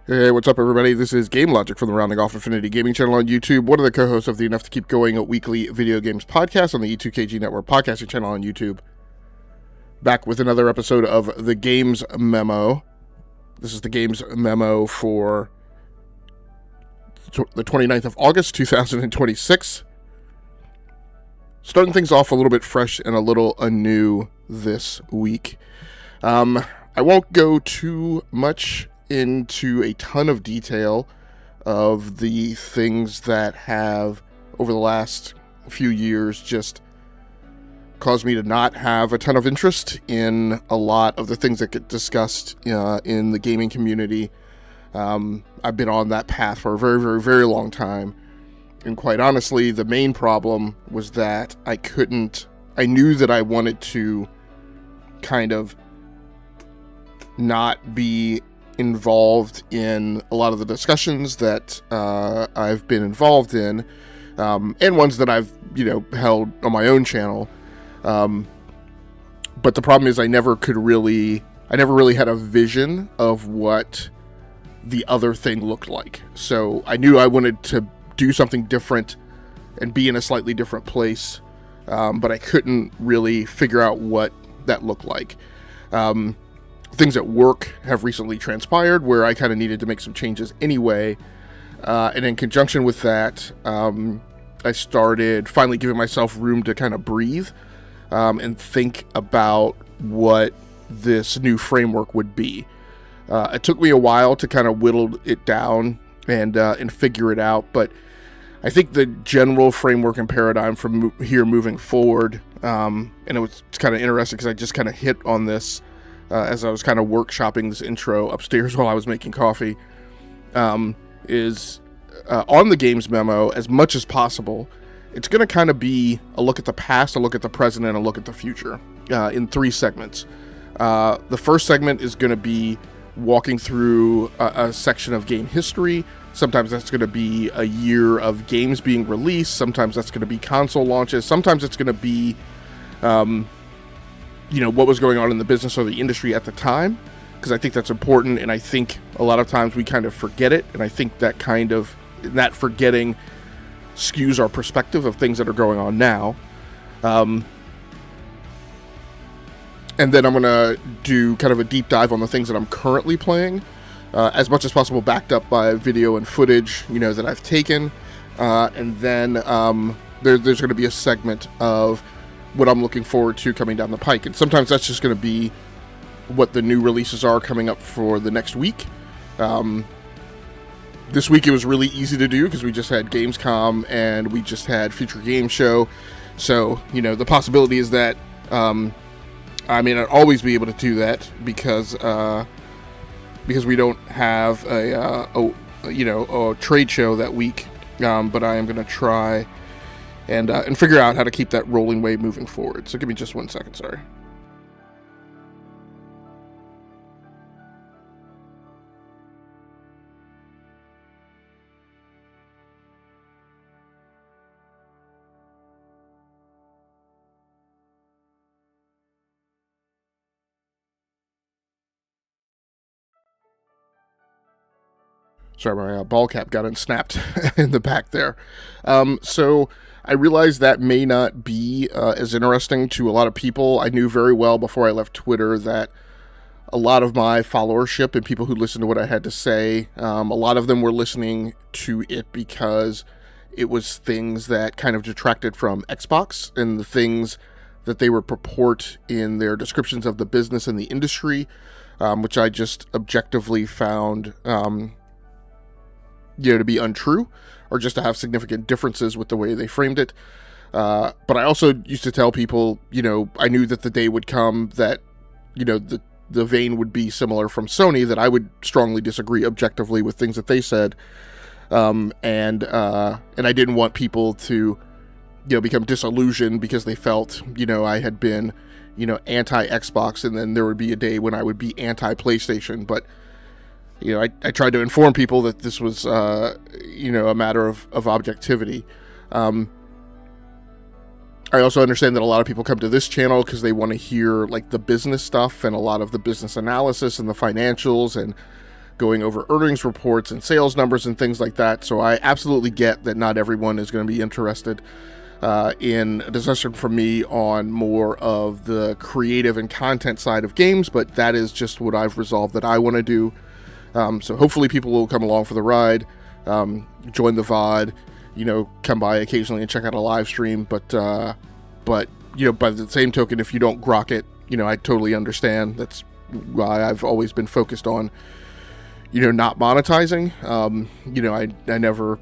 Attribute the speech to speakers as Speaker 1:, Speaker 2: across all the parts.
Speaker 1: Hey, what's up, everybody? This is Game Logic from the Rounding Off Infinity Gaming channel on YouTube, one of the co-hosts of the Enough to Keep Going, a weekly video games podcast on the E2KG Network podcasting channel on YouTube. Back with another episode of the Games Memo. This is the Games Memo for the 29th of August, 2026. Starting things off a little bit fresh and a little anew this week. I won't go too much into a ton of detail of the things that have, over the last few years, just caused me to not have a ton of interest in a lot of the things that get discussed in the gaming community. I've been on that path for a very, very, very long time. And quite honestly, the main problem was that I knew that I wanted to kind of not be involved in a lot of the discussions that I've been involved in, and ones that I've, held on my own channel. But the problem is I never really had a vision of what the other thing looked like. So I knew I wanted to do something different and be in a slightly different place, but I couldn't really figure out what that looked like. Things at work have recently transpired where I kind of needed to make some changes anyway. And in conjunction with that, I started finally giving myself room to kind of breathe and think about what this new framework would be. It took me a while to kind of whittle it down and figure it out, but I think the general framework and paradigm from here moving forward, and it's kind of interesting because I just kind of hit on this as I was kind of workshopping this intro upstairs while I was making coffee, is on the Games Memo, as much as possible, it's going to kind of be a look at the past, a look at the present, and a look at the future in three segments. The first segment is going to be walking through a section of game history. Sometimes that's going to be a year of games being released. Sometimes that's going to be console launches. Sometimes it's going to be what was going on in the business or the industry at the time, because I think that's important, and I think a lot of times we kind of forget it, and I think that forgetting skews our perspective of things that are going on now. And then I'm going to do kind of a deep dive on the things that I'm currently playing, as much as possible backed up by video and footage, that I've taken. And then there's going to be a segment of what I'm looking forward to coming down the pike. And sometimes that's just going to be what the new releases are coming up for the next week. This week it was really easy to do because we just had Gamescom and we just had Future Game Show. So, the possibility is that, I'd always be able to do that because we don't have a trade show that week. But I am going to try and figure out how to keep that rolling wave moving forward. So give me just 1 second, sorry. Sorry, my ball cap got unsnapped in the back there. So I realize that may not be as interesting to a lot of people. I knew very well before I left Twitter that a lot of my followership and people who listened to what I had to say, a lot of them were listening to it because it was things that kind of detracted from Xbox and the things that they would purport in their descriptions of the business and the industry, which I just objectively found to be untrue, or just to have significant differences with the way they framed it. But I also used to tell people, I knew that the day would come that, the vein would be similar from Sony, that I would strongly disagree objectively with things that they said. And I didn't want people to, become disillusioned because they felt, I had been, anti-Xbox, and then there would be a day when I would be anti-PlayStation. But I tried to inform people that this was, a matter of objectivity. I also understand that a lot of people come to this channel because they want to hear like the business stuff and a lot of the business analysis and the financials and going over earnings reports and sales numbers and things like that. So I absolutely get that not everyone is going to be interested in a discussion from me on more of the creative and content side of games, but that is just what I've resolved that I want to do. So hopefully people will come along for the ride, join the VOD, come by occasionally and check out a live stream. But by the same token, if you don't grok it, I totally understand. That's why I've always been focused on not monetizing. I never,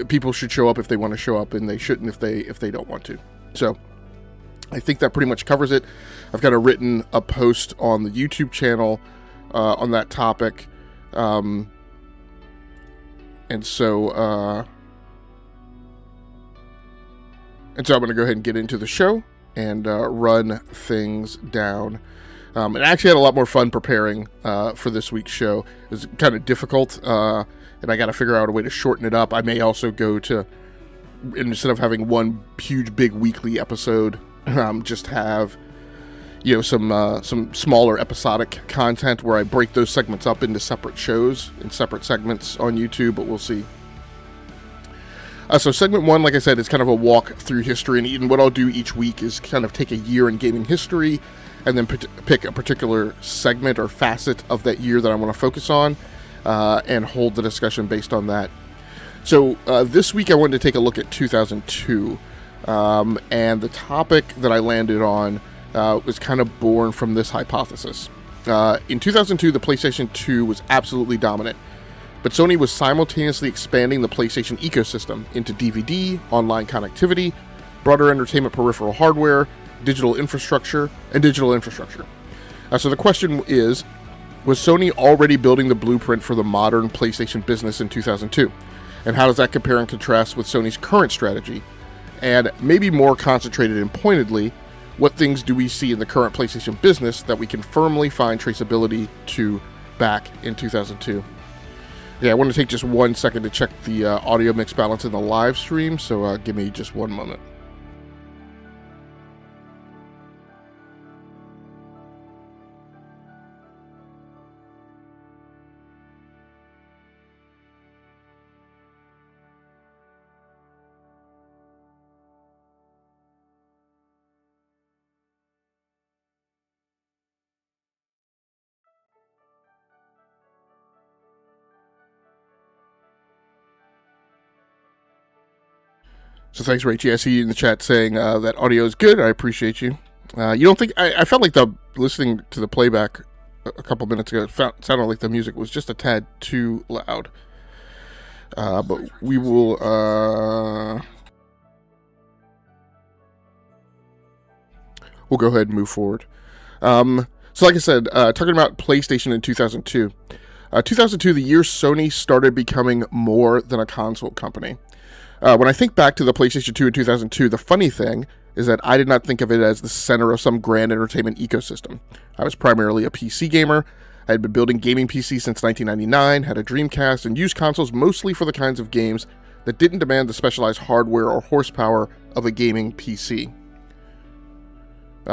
Speaker 1: people should show up if they want to show up, and they shouldn't if they don't want to. So I think that pretty much covers it. I've got a post on the YouTube channel on that topic. And so I'm going to go ahead and get into the show and run things down. And I actually had a lot more fun preparing for this week's show. It was kind of difficult, and I got to figure out a way to shorten it up. I may also go to, instead of having one huge big weekly episode, just have some smaller episodic content where I break those segments up into separate shows and separate segments on YouTube, but we'll see. So segment 1, like I said, is kind of a walk through history, and what I'll do each week is kind of take a year in gaming history and then pick a particular segment or facet of that year that I want to focus on and hold the discussion based on that. So this week I wanted to take a look at 2002, and the topic that I landed on was kind of born from this hypothesis. In 2002, the PlayStation 2 was absolutely dominant, but Sony was simultaneously expanding the PlayStation ecosystem into DVD, online connectivity, broader entertainment peripheral hardware, digital infrastructure. So the question is, was Sony already building the blueprint for the modern PlayStation business in 2002? And how does that compare and contrast with Sony's current strategy? And maybe more concentrated and pointedly, what things do we see in the current PlayStation business that we can firmly find traceability to back in 2002? Yeah, I want to take just 1 second to check the audio mix balance in the live stream, so give me just 1 moment. So thanks, Rachie. I see you in the chat saying that audio is good. I appreciate you. You don't think... I felt like listening to the playback a couple minutes ago, it sounded like the music was just a tad too loud. But we will... we'll go ahead and move forward. So like I said, talking about PlayStation in 2002. 2002, the year Sony started becoming more than a console company. When I think back to the PlayStation 2 in 2002, the funny thing is that I did not think of it as the center of some grand entertainment ecosystem. I was primarily a PC gamer. I had been building gaming PCs since 1999, had a Dreamcast, and used consoles mostly for the kinds of games that didn't demand the specialized hardware or horsepower of a gaming PC.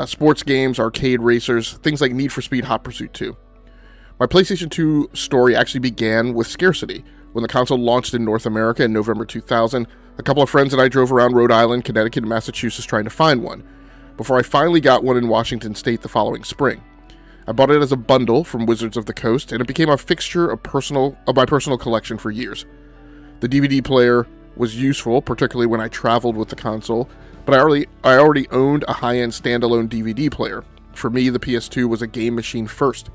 Speaker 1: Sports games, arcade racers, things like Need for Speed Hot Pursuit 2. My PlayStation 2 story actually began with scarcity. When the console launched in North America in November 2000, a couple of friends and I drove around Rhode Island, Connecticut, and Massachusetts trying to find one, before I finally got one in Washington State the following spring. I bought it as a bundle from Wizards of the Coast, and it became a fixture of my personal collection for years. The DVD player was useful, particularly when I traveled with the console, but I already owned a high-end standalone DVD player. For me, the PS2 was a game machine first.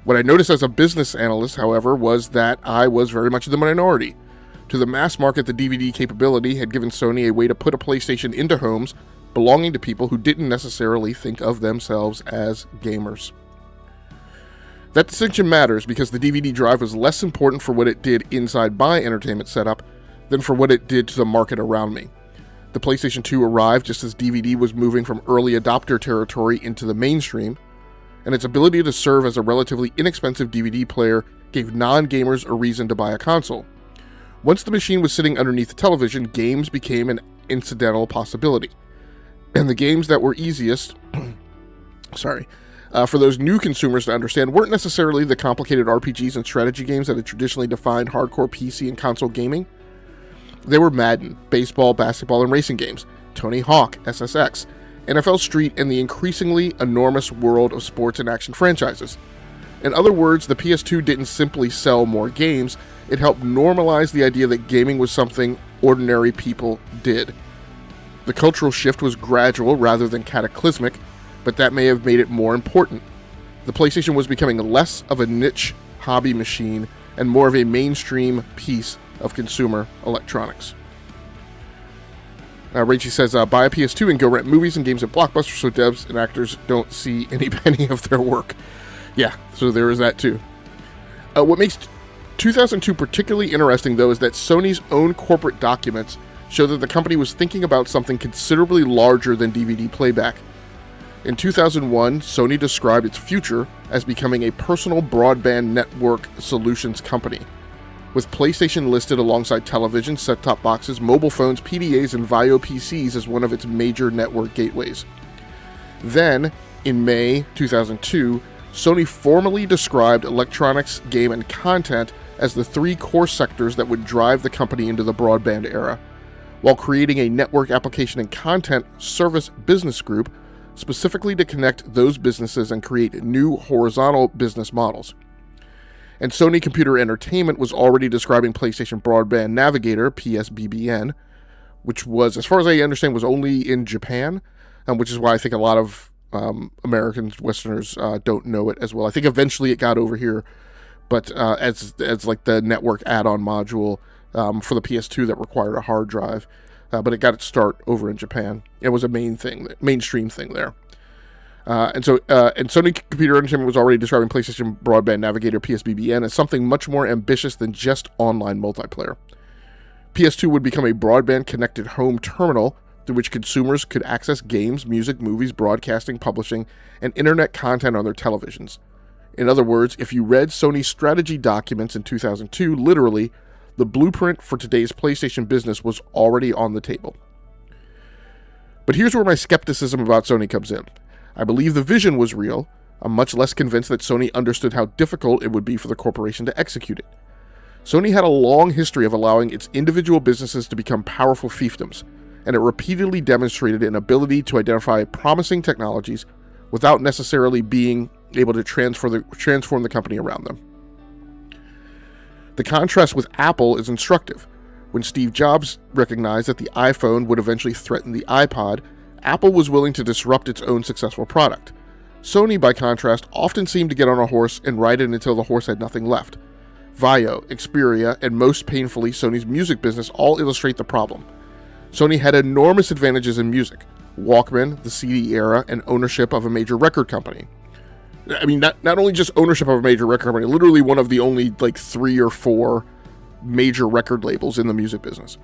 Speaker 1: What I noticed as a business analyst, however, was that I was very much in the minority. To the mass market, the DVD capability had given Sony a way to put a PlayStation into homes belonging to people who didn't necessarily think of themselves as gamers. That distinction matters because the DVD drive was less important for what it did inside my entertainment setup than for what it did to the market around me. The PlayStation 2 arrived just as DVD was moving from early adopter territory into the mainstream, and its ability to serve as a relatively inexpensive DVD player gave non-gamers a reason to buy a console. Once the machine was sitting underneath the television, games became an incidental possibility. And the games that were easiest for those new consumers to understand, weren't necessarily the complicated RPGs and strategy games that had traditionally defined hardcore PC and console gaming. They were Madden, baseball, basketball, and racing games, Tony Hawk, SSX, NFL Street, and the increasingly enormous world of sports and action franchises. In other words, the PS2 didn't simply sell more games, it helped normalize the idea that gaming was something ordinary people did. The cultural shift was gradual rather than cataclysmic, but that may have made it more important. The PlayStation was becoming less of a niche hobby machine and more of a mainstream piece of consumer electronics. Rachie says, buy a PS2 and go rent movies and games at Blockbuster so devs and actors don't see any penny of their work. Yeah, so there is that too. What makes 2002 particularly interesting, though, is that Sony's own corporate documents show that the company was thinking about something considerably larger than DVD playback. In 2001, Sony described its future as becoming a personal broadband network solutions company, with PlayStation listed alongside television, set-top boxes, mobile phones, PDAs, and VAIO PCs as one of its major network gateways. Then, in May 2002, Sony formally described electronics, game, and content as the three core sectors that would drive the company into the broadband era, while creating a network application and content service business group specifically to connect those businesses and create new horizontal business models. And Sony Computer Entertainment was already describing PlayStation Broadband Navigator, PSBBN, which was, as far as I understand, was only in Japan, which is why I think a lot of Americans, Westerners, don't know it as well. I think eventually it got over here, but as like the network add-on module for the PS2 that required a hard drive, but it got its start over in Japan. It was a mainstream thing there. And Sony Computer Entertainment was already describing PlayStation Broadband Navigator, PSBBN, as something much more ambitious than just online multiplayer. PS2 would become a broadband-connected home terminal through which consumers could access games, music, movies, broadcasting, publishing, and internet content on their televisions. In other words, if you read Sony's strategy documents in 2002, literally, the blueprint for today's PlayStation business was already on the table. But here's where my skepticism about Sony comes in. I believe the vision was real. I'm much less convinced that Sony understood how difficult it would be for the corporation to execute it. Sony had a long history of allowing its individual businesses to become powerful fiefdoms, and it repeatedly demonstrated an ability to identify promising technologies without necessarily being able to transform the company around them. The contrast with Apple is instructive. When Steve Jobs recognized that the iPhone would eventually threaten the iPod, Apple was willing to disrupt its own successful product. Sony, by contrast, often seemed to get on a horse and ride it until the horse had nothing left. VAIO, Xperia, and most painfully Sony's music business all illustrate the problem. Sony had enormous advantages in music: Walkman, the CD era, and ownership of a major record company. I mean, not only just ownership of a major record company, literally one of the only 3 or 4 major record labels in the music business.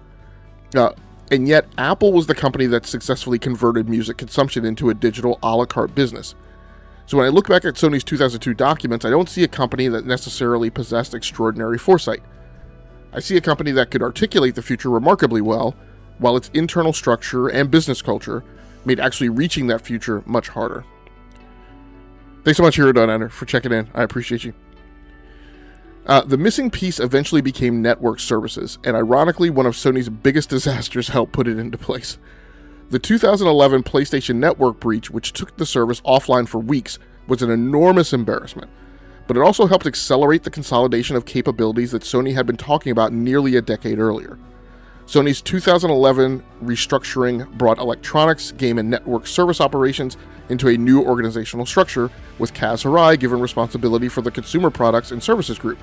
Speaker 1: And yet, Apple was the company that successfully converted music consumption into a digital a la carte business. So when I look back at Sony's 2002 documents, I don't see a company that necessarily possessed extraordinary foresight. I see a company that could articulate the future remarkably well, while its internal structure and business culture made actually reaching that future much harder. Thanks so much, Hero Donut, for checking in. I appreciate you. The missing piece eventually became network services, and ironically, one of Sony's biggest disasters helped put it into place. The 2011 PlayStation Network breach, which took the service offline for weeks, was an enormous embarrassment, but it also helped accelerate the consolidation of capabilities that Sony had been talking about nearly a decade earlier. Sony's 2011 restructuring brought electronics, game, and network service operations into a new organizational structure, with Kaz Hirai given responsibility for the consumer products and services group.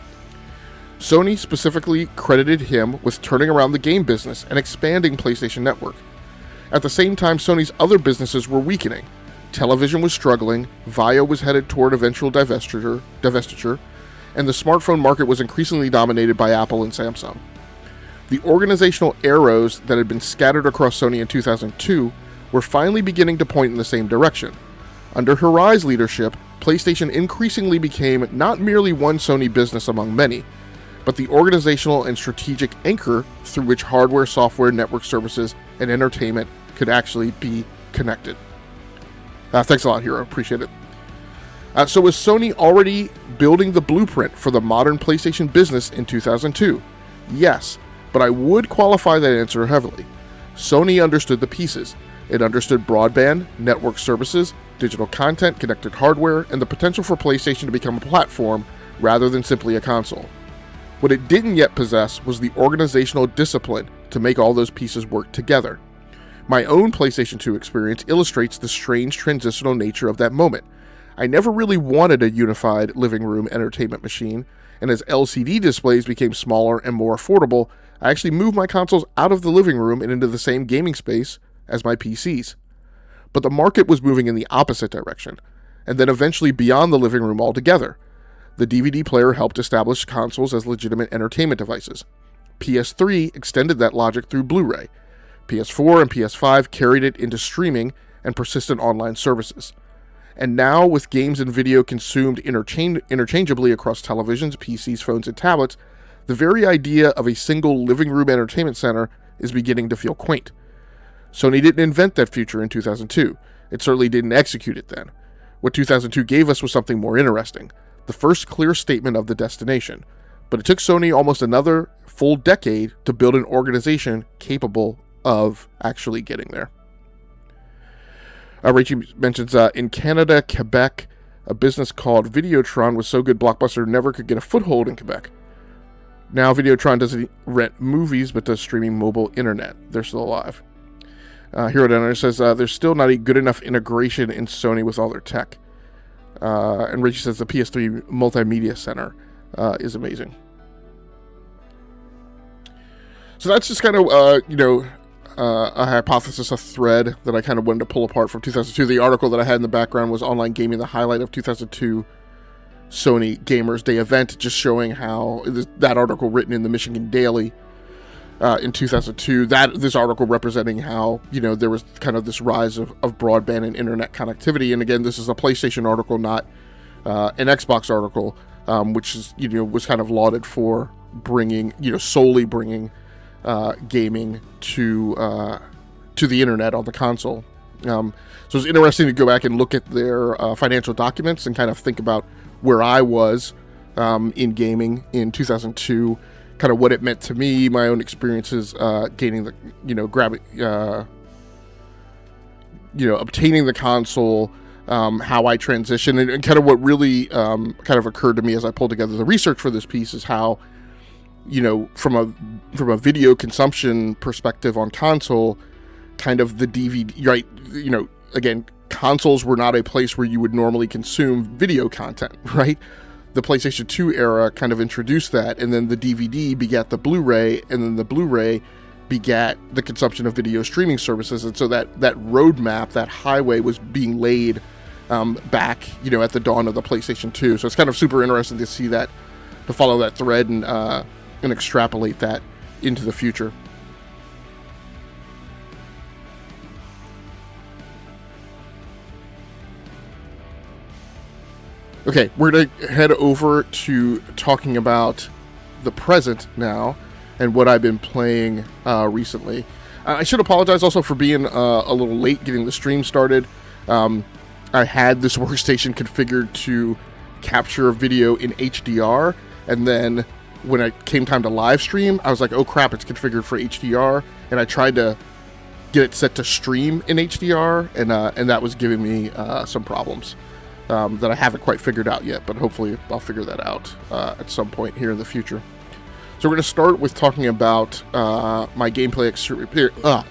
Speaker 1: Sony specifically credited him with turning around the game business and expanding PlayStation Network. At the same time, Sony's other businesses were weakening. Television was struggling, VAIO was headed toward eventual divestiture, and the smartphone market was increasingly dominated by Apple and Samsung. The organizational arrows that had been scattered across Sony in 2002 were finally beginning to point in the same direction. Under Hirai's leadership, PlayStation increasingly became not merely one Sony business among many, but the organizational and strategic anchor through which hardware, software, network services, and entertainment could actually be connected. Thanks a lot, Hero. Appreciate it. So was Sony already building the blueprint for the modern PlayStation business in 2002? Yes, but I would qualify that answer heavily. Sony understood the pieces. It understood broadband, network services, digital content, connected hardware, and the potential for PlayStation to become a platform rather than simply a console. What it didn't yet possess was the organizational discipline to make all those pieces work together. My own PlayStation 2 experience illustrates the strange transitional nature of that moment. I never really wanted a unified living room entertainment machine, and as LCD displays became smaller and more affordable, I actually moved my consoles out of the living room and into the same gaming space as my PCs. But the market was moving in the opposite direction, and then eventually beyond the living room altogether. The DVD player helped establish consoles as legitimate entertainment devices. PS3 extended that logic through Blu-ray. PS4 and PS5 carried it into streaming and persistent online services. And now, with games and video consumed interchangeably across televisions, PCs, phones, and tablets, the very idea of a single living room entertainment center is beginning to feel quaint. Sony didn't invent that future in 2002. It certainly didn't execute it then. What 2002 gave us was something more interesting, the first clear statement of the destination. But it took Sony almost another full decade to build an organization capable of actually getting there. Rachel mentions, in Canada, Quebec, a business called Videotron was so good Blockbuster never could get a foothold in Quebec. Now Videotron doesn't rent movies, but does streaming mobile internet. They're still alive. Hero Donor says, there's still not a good enough integration in Sony with all their tech. And Rachel says the PS3 Multimedia Center is amazing. So that's just kind of, a hypothesis, a thread that I kind of wanted to pull apart from 2002. The article that I had in the background was Online Gaming, the highlight of 2002 Sony Gamers Day event, just showing how that article written in the Michigan Daily in 2002, this article representing how, there was kind of this rise of broadband and internet connectivity. And again, this is a PlayStation article, not an Xbox article, which is, was kind of lauded for solely bringing gaming to the internet on the console. So it's interesting to go back and look at their financial documents and kind of think about where I was in gaming in 2002, kind of what it meant to me, my own experiences gaining the, obtaining the console, how I transitioned, and kind of what really kind of occurred to me as I pulled together the research for this piece is how, from a video consumption perspective on console, kind of the DVD, right? Again, consoles were not a place where you would normally consume video content, right? The PlayStation 2 era kind of introduced that, and then the DVD begat the Blu-ray, and then the Blu-ray begat the consumption of video streaming services. And so that roadmap, that highway was being laid back, at the dawn of the PlayStation 2. So it's kind of super interesting to see that, to follow that thread and extrapolate that into the future. Okay, we're going to head over to talking about the present now and what I've been playing recently. I should apologize also for being a little late getting the stream started. I had this workstation configured to capture video in HDR, and then when it came time to live stream, I was like, oh crap, it's configured for HDR, and I tried to get it set to stream in HDR, and that was giving me some problems that I haven't quite figured out yet, but hopefully I'll figure that out at some point here in the future. So we're going to start with talking about my gameplay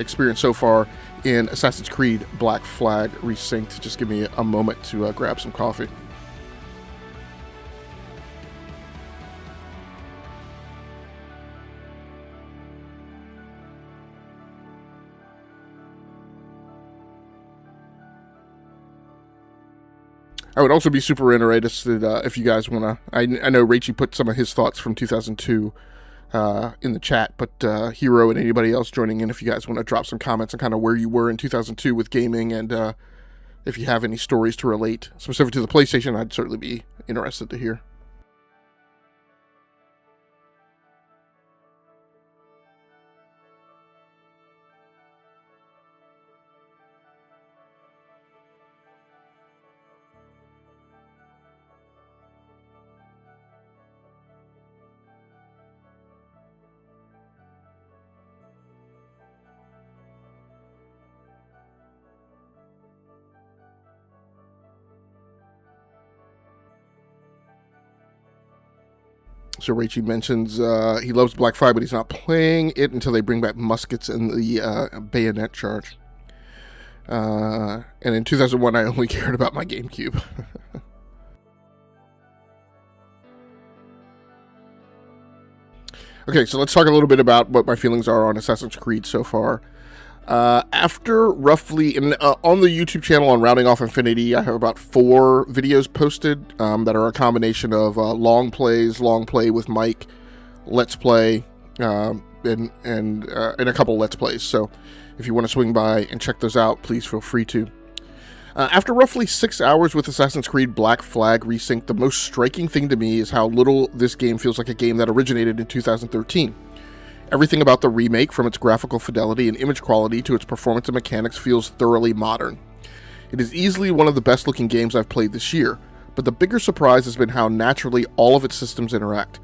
Speaker 1: experience so far in Assassin's Creed Black Flag Resynced. Just give me a moment to grab some coffee. I would also be super interested if you guys want to... I know Rachie put some of his thoughts from 2002 in the chat, but Hero and anybody else joining in, if you guys want to drop some comments on kind of where you were in 2002 with gaming, and if you have any stories to relate specific to the PlayStation, I'd certainly be interested to hear. So Raichi mentions he loves Black Flag, but he's not playing it until they bring back muskets and the bayonet charge. And in 2001, I only cared about my GameCube. Okay, so let's talk a little bit about what my feelings are on Assassin's Creed so far. After roughly, on the YouTube channel on Rounding Off Infinity, I have about 4 videos posted that are a combination of long play with Mike, let's play, and a couple let's plays. So if you want to swing by and check those out, please feel free to. After roughly 6 hours with Assassin's Creed Black Flag Resynced, the most striking thing to me is how little this game feels like a game that originated in 2013. Everything about the remake, from its graphical fidelity and image quality to its performance and mechanics, feels thoroughly modern. It is easily one of the best looking games I've played this year, but the bigger surprise has been how naturally all of its systems interact.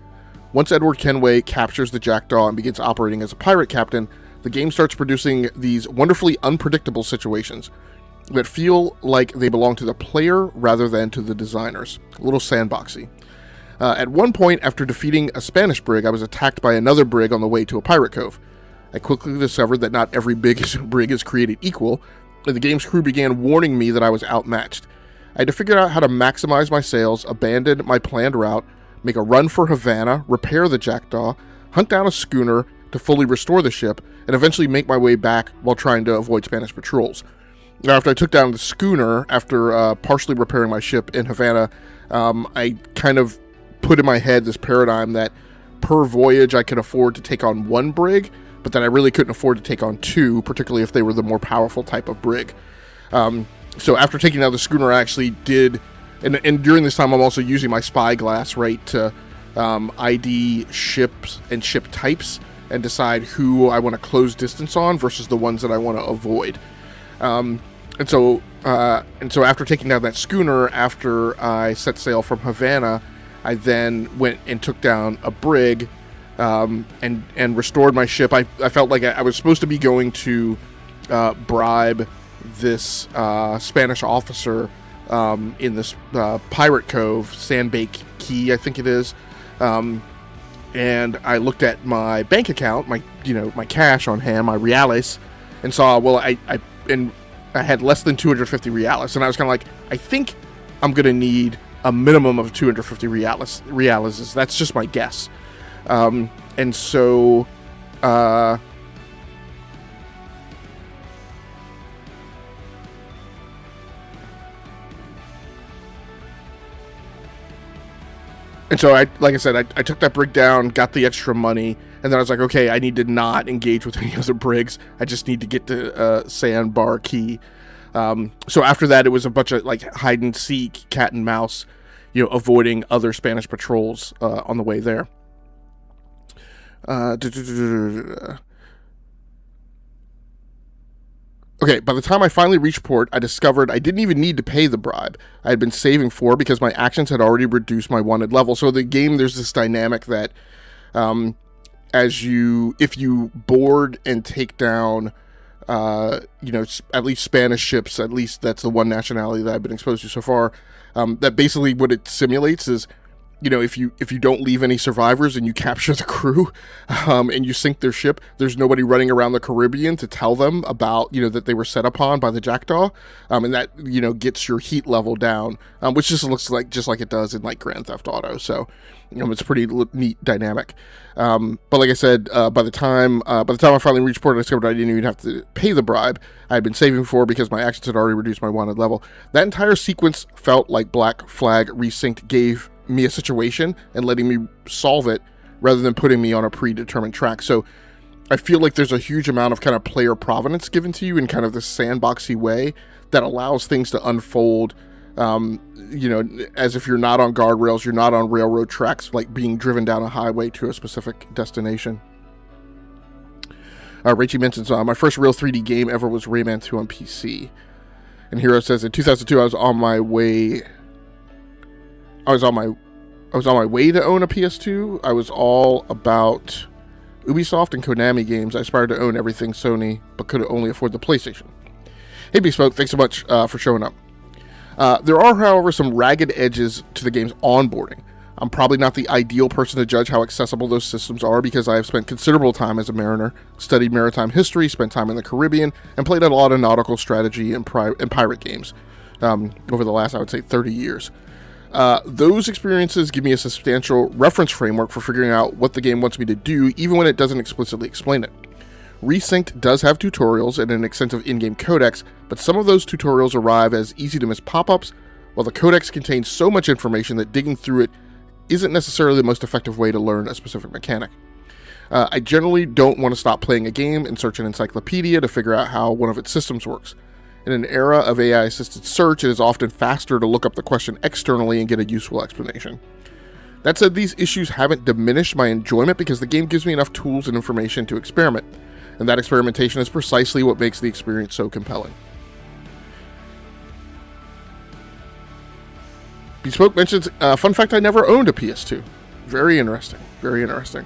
Speaker 1: Once Edward Kenway captures the Jackdaw and begins operating as a pirate captain, the game starts producing these wonderfully unpredictable situations that feel like they belong to the player rather than to the designers. A little sandboxy. At one point, after defeating a Spanish brig, I was attacked by another brig on the way to a pirate cove. I quickly discovered that not every brig is created equal, and the game's crew began warning me that I was outmatched. I had to figure out how to maximize my sails, abandon my planned route, make a run for Havana, repair the Jackdaw, hunt down a schooner to fully restore the ship, and eventually make my way back while trying to avoid Spanish patrols. Now, after I took down the schooner, after partially repairing my ship in Havana, I kind of put in my head this paradigm that per voyage I could afford to take on 1 brig, but that I really couldn't afford to take on 2, particularly if they were the more powerful type of brig. So after taking down the schooner, I actually did, and during this time I'm also using my spyglass, right, to ID ships and ship types and decide who I want to close distance on versus the ones that I want to avoid. And so after taking down that schooner, after I set sail from Havana, I then went and took down a brig, and restored my ship. I felt like I was supposed to be going to bribe this Spanish officer in this pirate cove, Sandbake Key, I think it is. And I looked at my bank account, my cash on hand, my reales, and saw, well, I had less than 250 reales, and I was kind of like, I think I'm gonna need a minimum of 250 reales. That's just my guess. And so like I said, I took that brig down, got the extra money, and then I was like, okay, I need to not engage with any other brigs. I just need to get to Sandbar Key. So after that, it was a bunch of like hide and seek, cat and mouse, avoiding other Spanish patrols on the way there. Okay, by the time I finally reached port, I discovered I didn't even need to pay the bribe I had been saving for because my actions had already reduced my wanted level. So the game, there's this dynamic that if you board and take down at least Spanish ships, at least that's the one nationality that I've been exposed to so far, that basically what it simulates is, if you don't leave any survivors and you capture the crew, and you sink their ship, there's nobody running around the Caribbean to tell them about, that they were set upon by the Jackdaw, and that, gets your heat level down, which just looks like it does in like Grand Theft Auto. So, it's a pretty neat dynamic. But like I said, by the time I finally reached port, I discovered I didn't even have to pay the bribe I had been saving for because my actions had already reduced my wanted level. That entire sequence felt like Black Flag Resynced gave me a situation and letting me solve it rather than putting me on a predetermined track. So I feel like there's a huge amount of kind of player provenance given to you in kind of this sandboxy way that allows things to unfold, as if you're not on guardrails, you're not on railroad tracks, like being driven down a highway to a specific destination. Rachie mentions, my first real 3D game ever was Rayman 2 on PC. And Hero says, in 2002, I was on my way to own a PS2. I was all about Ubisoft and Konami games. I aspired to own everything Sony, but could only afford the PlayStation. Hey, Bespoke, thanks so much for showing up. There are, however, some ragged edges to the game's onboarding. I'm probably not the ideal person to judge how accessible those systems are because I have spent considerable time as a mariner, studied maritime history, spent time in the Caribbean, and played a lot of nautical strategy and pirate games over the last, I would say, 30 years. Those experiences give me a substantial reference framework for figuring out what the game wants me to do, even when it doesn't explicitly explain it. Resynced does have tutorials and an extensive in-game codex, but some of those tutorials arrive as easy-to-miss pop-ups, while the codex contains so much information that digging through it isn't necessarily the most effective way to learn a specific mechanic. I generally don't want to stop playing a game and search an encyclopedia to figure out how one of its systems works. In an era of AI-assisted search, it is often faster to look up the question externally and get a useful explanation. That said, these issues haven't diminished my enjoyment because the game gives me enough tools and information to experiment, and that experimentation is precisely what makes the experience so compelling. Bespoke mentions, fun fact, I never owned a PS2. Very interesting. Very interesting.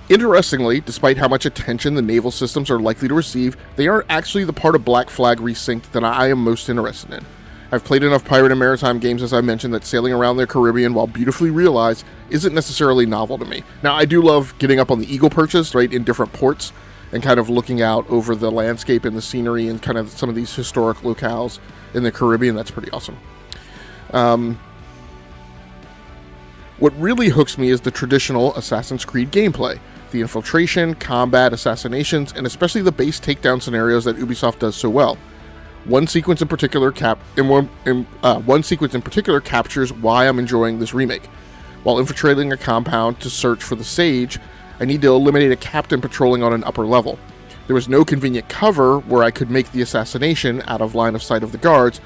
Speaker 1: Interestingly, despite how much attention the naval systems are likely to receive, they aren't actually the part of Black Flag Resynced that I am most interested in. I've played enough pirate and maritime games, as I mentioned, that sailing around the Caribbean, while beautifully realized, isn't necessarily novel to me. Now, I do love getting up on the Eagle perches, right, in different ports, and kind of looking out over the landscape and the scenery and kind of some of these historic locales in the Caribbean. That's pretty awesome. What really hooks me is the traditional Assassin's Creed gameplay. The infiltration, combat, assassinations, and especially the base takedown scenarios that Ubisoft does so well. One sequence in particular captures why I'm enjoying this remake. While infiltrating a compound to search for the Sage, I need to eliminate a captain patrolling on an upper level. There was no convenient cover where I could make the assassination out of line of sight of the guards,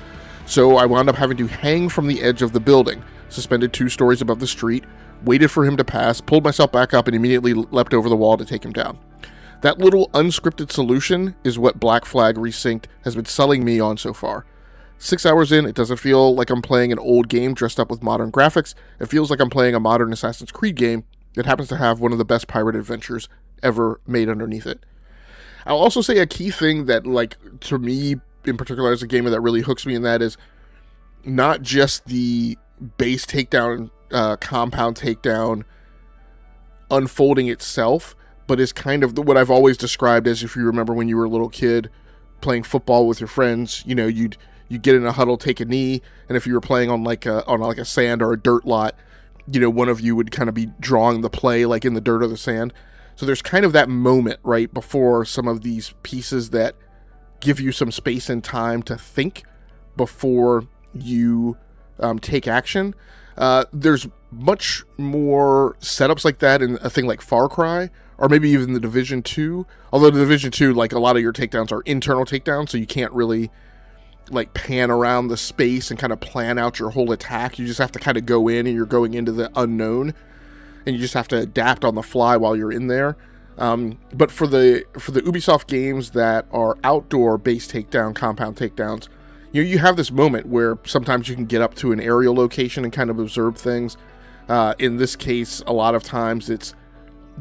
Speaker 1: so I wound up having to hang from the edge of the building, suspended 2 stories above the street, waited for him to pass, pulled myself back up, and immediately leapt over the wall to take him down. That little unscripted solution is what Black Flag Resynced has been selling me on so far. 6 hours in, it doesn't feel like I'm playing an old game dressed up with modern graphics. It feels like I'm playing a modern Assassin's Creed game that happens to have one of the best pirate adventures ever made underneath it. I'll also say a key thing that, like, to me in particular as a gamer that really hooks me in that is not just the base takedown, compound takedown unfolding itself, but is kind of what I've always described as, if you remember when you were a little kid playing football with your friends, you know, you'd get in a huddle, take a knee, and if you were playing on like a sand or a dirt lot, you know, one of you would kind of be drawing the play like in the dirt or the sand. So there's kind of that moment right before some of these pieces that give you some space and time to think before you take action. There's much more setups like that in a thing like Far Cry, or maybe even the Division 2. Although the Division 2, like, a lot of your takedowns are internal takedowns, so you can't really like pan around the space and kind of plan out your whole attack. You just have to kind of go in, and you're going into the unknown, and you just have to adapt on the fly while you're in there. But for the Ubisoft games that are outdoor base takedown, compound takedowns, you have this moment where sometimes you can get up to an aerial location and kind of observe things. In this case, a lot of times it's,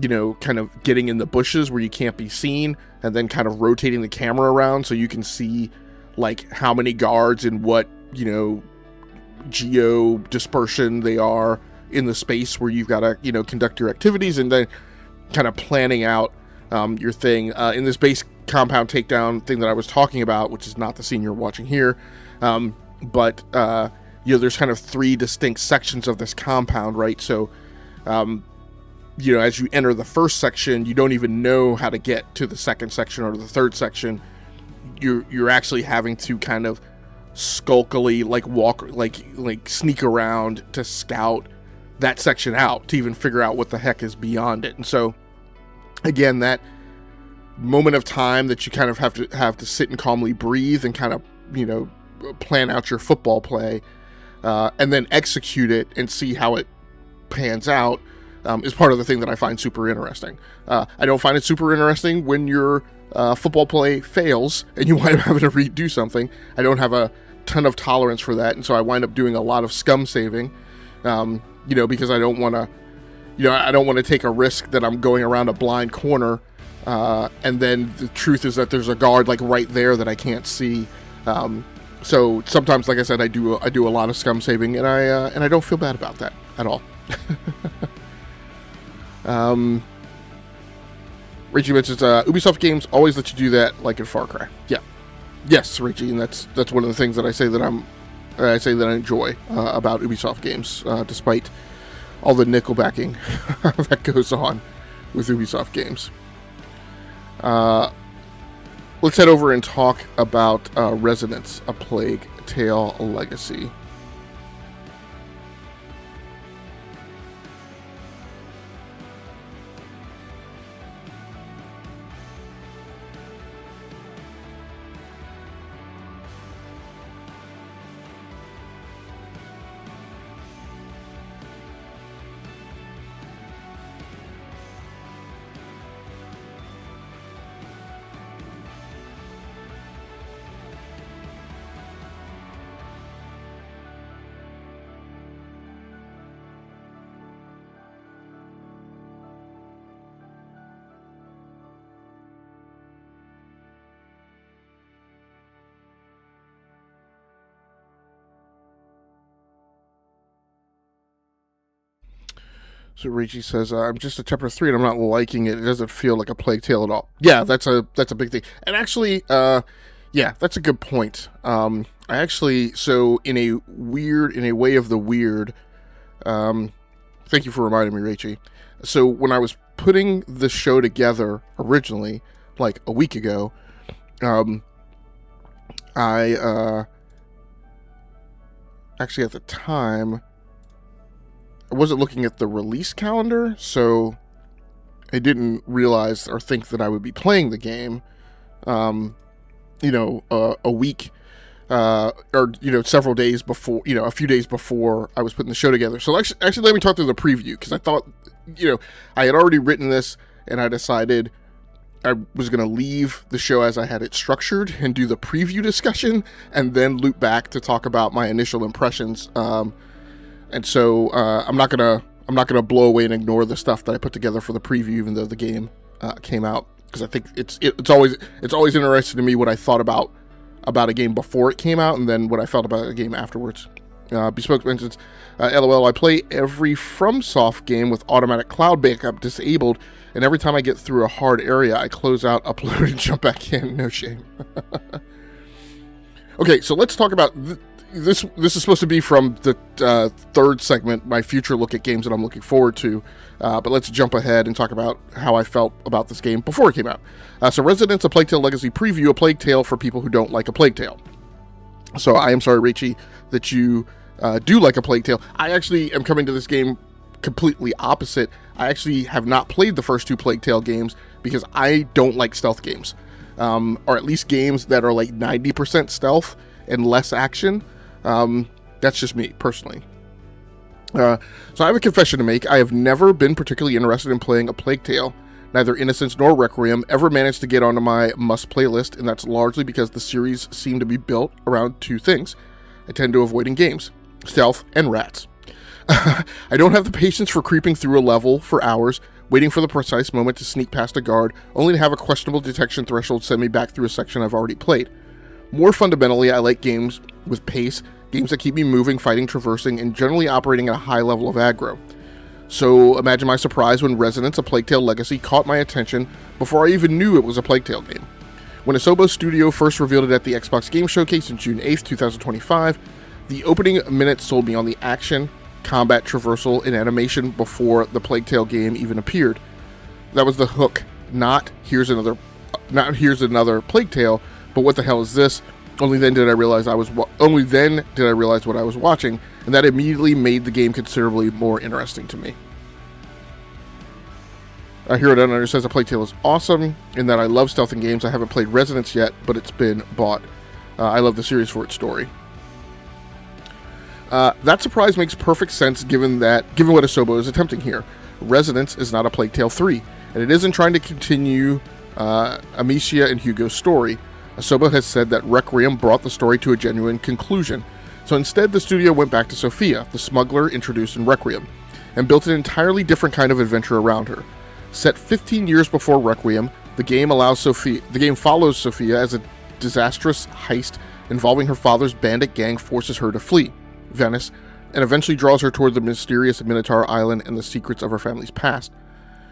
Speaker 1: you know, kind of getting in the bushes where you can't be seen, and then kind of rotating the camera around so you can see like how many guards and what, you know, geo dispersion they are in the space where you've got to, you know, conduct your activities, and then kind of planning out your thing. In this base compound takedown thing that I was talking about, which is not the scene you're watching here, but you know, there's kind of 3 distinct sections of this compound, right? So you know, as you enter the first section, you don't even know how to get to the second section or the third section. You're actually having to kind of skulkily like walk, like sneak around to scout that section out to even figure out what the heck is beyond it. And so again, that moment of time that you kind of have to sit and calmly breathe and kind of, you know, plan out your football play, and then execute it and see how it pans out, is part of the thing that I find super interesting. I don't find it super interesting when your football play fails and you wind up having to redo something. I don't have a ton of tolerance for that, and so I wind up doing a lot of scum saving, you know, because I don't want to take a risk that I'm going around a blind corner, and then the truth is that there's a guard like right there that I can't see. So sometimes, like I said, I do a lot of scum saving, and I don't feel bad about that at all. Richie mentions Ubisoft games always let you do that, like in Far Cry. Yeah, yes, Richie, and that's one of the things that I say that I enjoy about Ubisoft games, despite all the nickel backing that goes on with Ubisoft games. Let's head over and talk about Resonance, A Plague Tale Legacy. So Richie says, I'm just at chapter 3 and I'm not liking it. It doesn't feel like a Plague Tale at all. Yeah, that's a big thing. And actually, yeah, that's a good point. I actually, so in a way of the weird, thank you for reminding me, Richie. So when I was putting the show together originally, like a week ago, I actually at the time, I wasn't looking at the release calendar, so I didn't realize or think that I would be playing the game, a week, or, several days before, a few days before I was putting the show together. So actually let me talk through the preview, because I thought, I had already written this, and I decided I was going to leave the show as I had it structured and do the preview discussion, and then loop back to talk about my initial impressions. And so I'm not gonna blow away and ignore the stuff that I put together for the preview, even though the game came out, because I think it's always interesting to me what I thought about a game before it came out, and then what I felt about a game afterwards. Bespoke mentions, LOL, I play every FromSoft game with automatic cloud backup disabled, and every time I get through a hard area, I close out, upload, and jump back in. No shame. Okay, so let's talk about this is supposed to be from the third segment, my future look at games that I'm looking forward to. But let's jump ahead and talk about how I felt about this game before it came out. So Resonance, A Plague Tale Legacy preview, a Plague Tale for people who don't like a Plague Tale. So I am sorry, Richie, that you do like a Plague Tale. I actually am coming to this game completely opposite. I actually have not played the first two Plague Tale games because I don't like stealth games. Or at least games that are like 90% stealth and less action. That's just me, personally. So I have a confession to make. I have never been particularly interested in playing a Plague Tale. Neither Innocence nor Requiem ever managed to get onto my must-play list, and that's largely because the series seem to be built around two things. I tend to avoid in games: stealth and rats. I don't have the patience for creeping through a level for hours, waiting for the precise moment to sneak past a guard, only to have a questionable detection threshold send me back through a section I've already played. More fundamentally, I like games with pace, games that keep me moving, fighting, traversing, and generally operating at a high level of aggro. So imagine my surprise when Resonance, A Plague Tale Legacy caught my attention before I even knew it was a Plague Tale game. When Asobo Studio first revealed it at the Xbox Game Showcase on June 8th, 2025, the opening minutes sold me on the action, combat, traversal, and animation before the Plague Tale game even appeared. That was the hook, not here's another Plague Tale, but what the hell is this? Only then did I realize what I was watching, and that immediately made the game considerably more interesting to me. Here at Under says A Plague Tale is awesome, in that I love stealth in games. I haven't played Resonance yet, but it's been bought. I love the series for its story. That surprise makes perfect sense given what Asobo is attempting here. Resonance is not a Plague Tale 3, and it isn't trying to continue Amicia and Hugo's story. Asobo has said that Requiem brought the story to a genuine conclusion, so instead the studio went back to Sophia, the smuggler introduced in Requiem, and built an entirely different kind of adventure around her. Set 15 years before Requiem, the game follows Sophia as a disastrous heist involving her father's bandit gang forces her to flee Venice, and eventually draws her toward the mysterious Minotaur Island and the secrets of her family's past.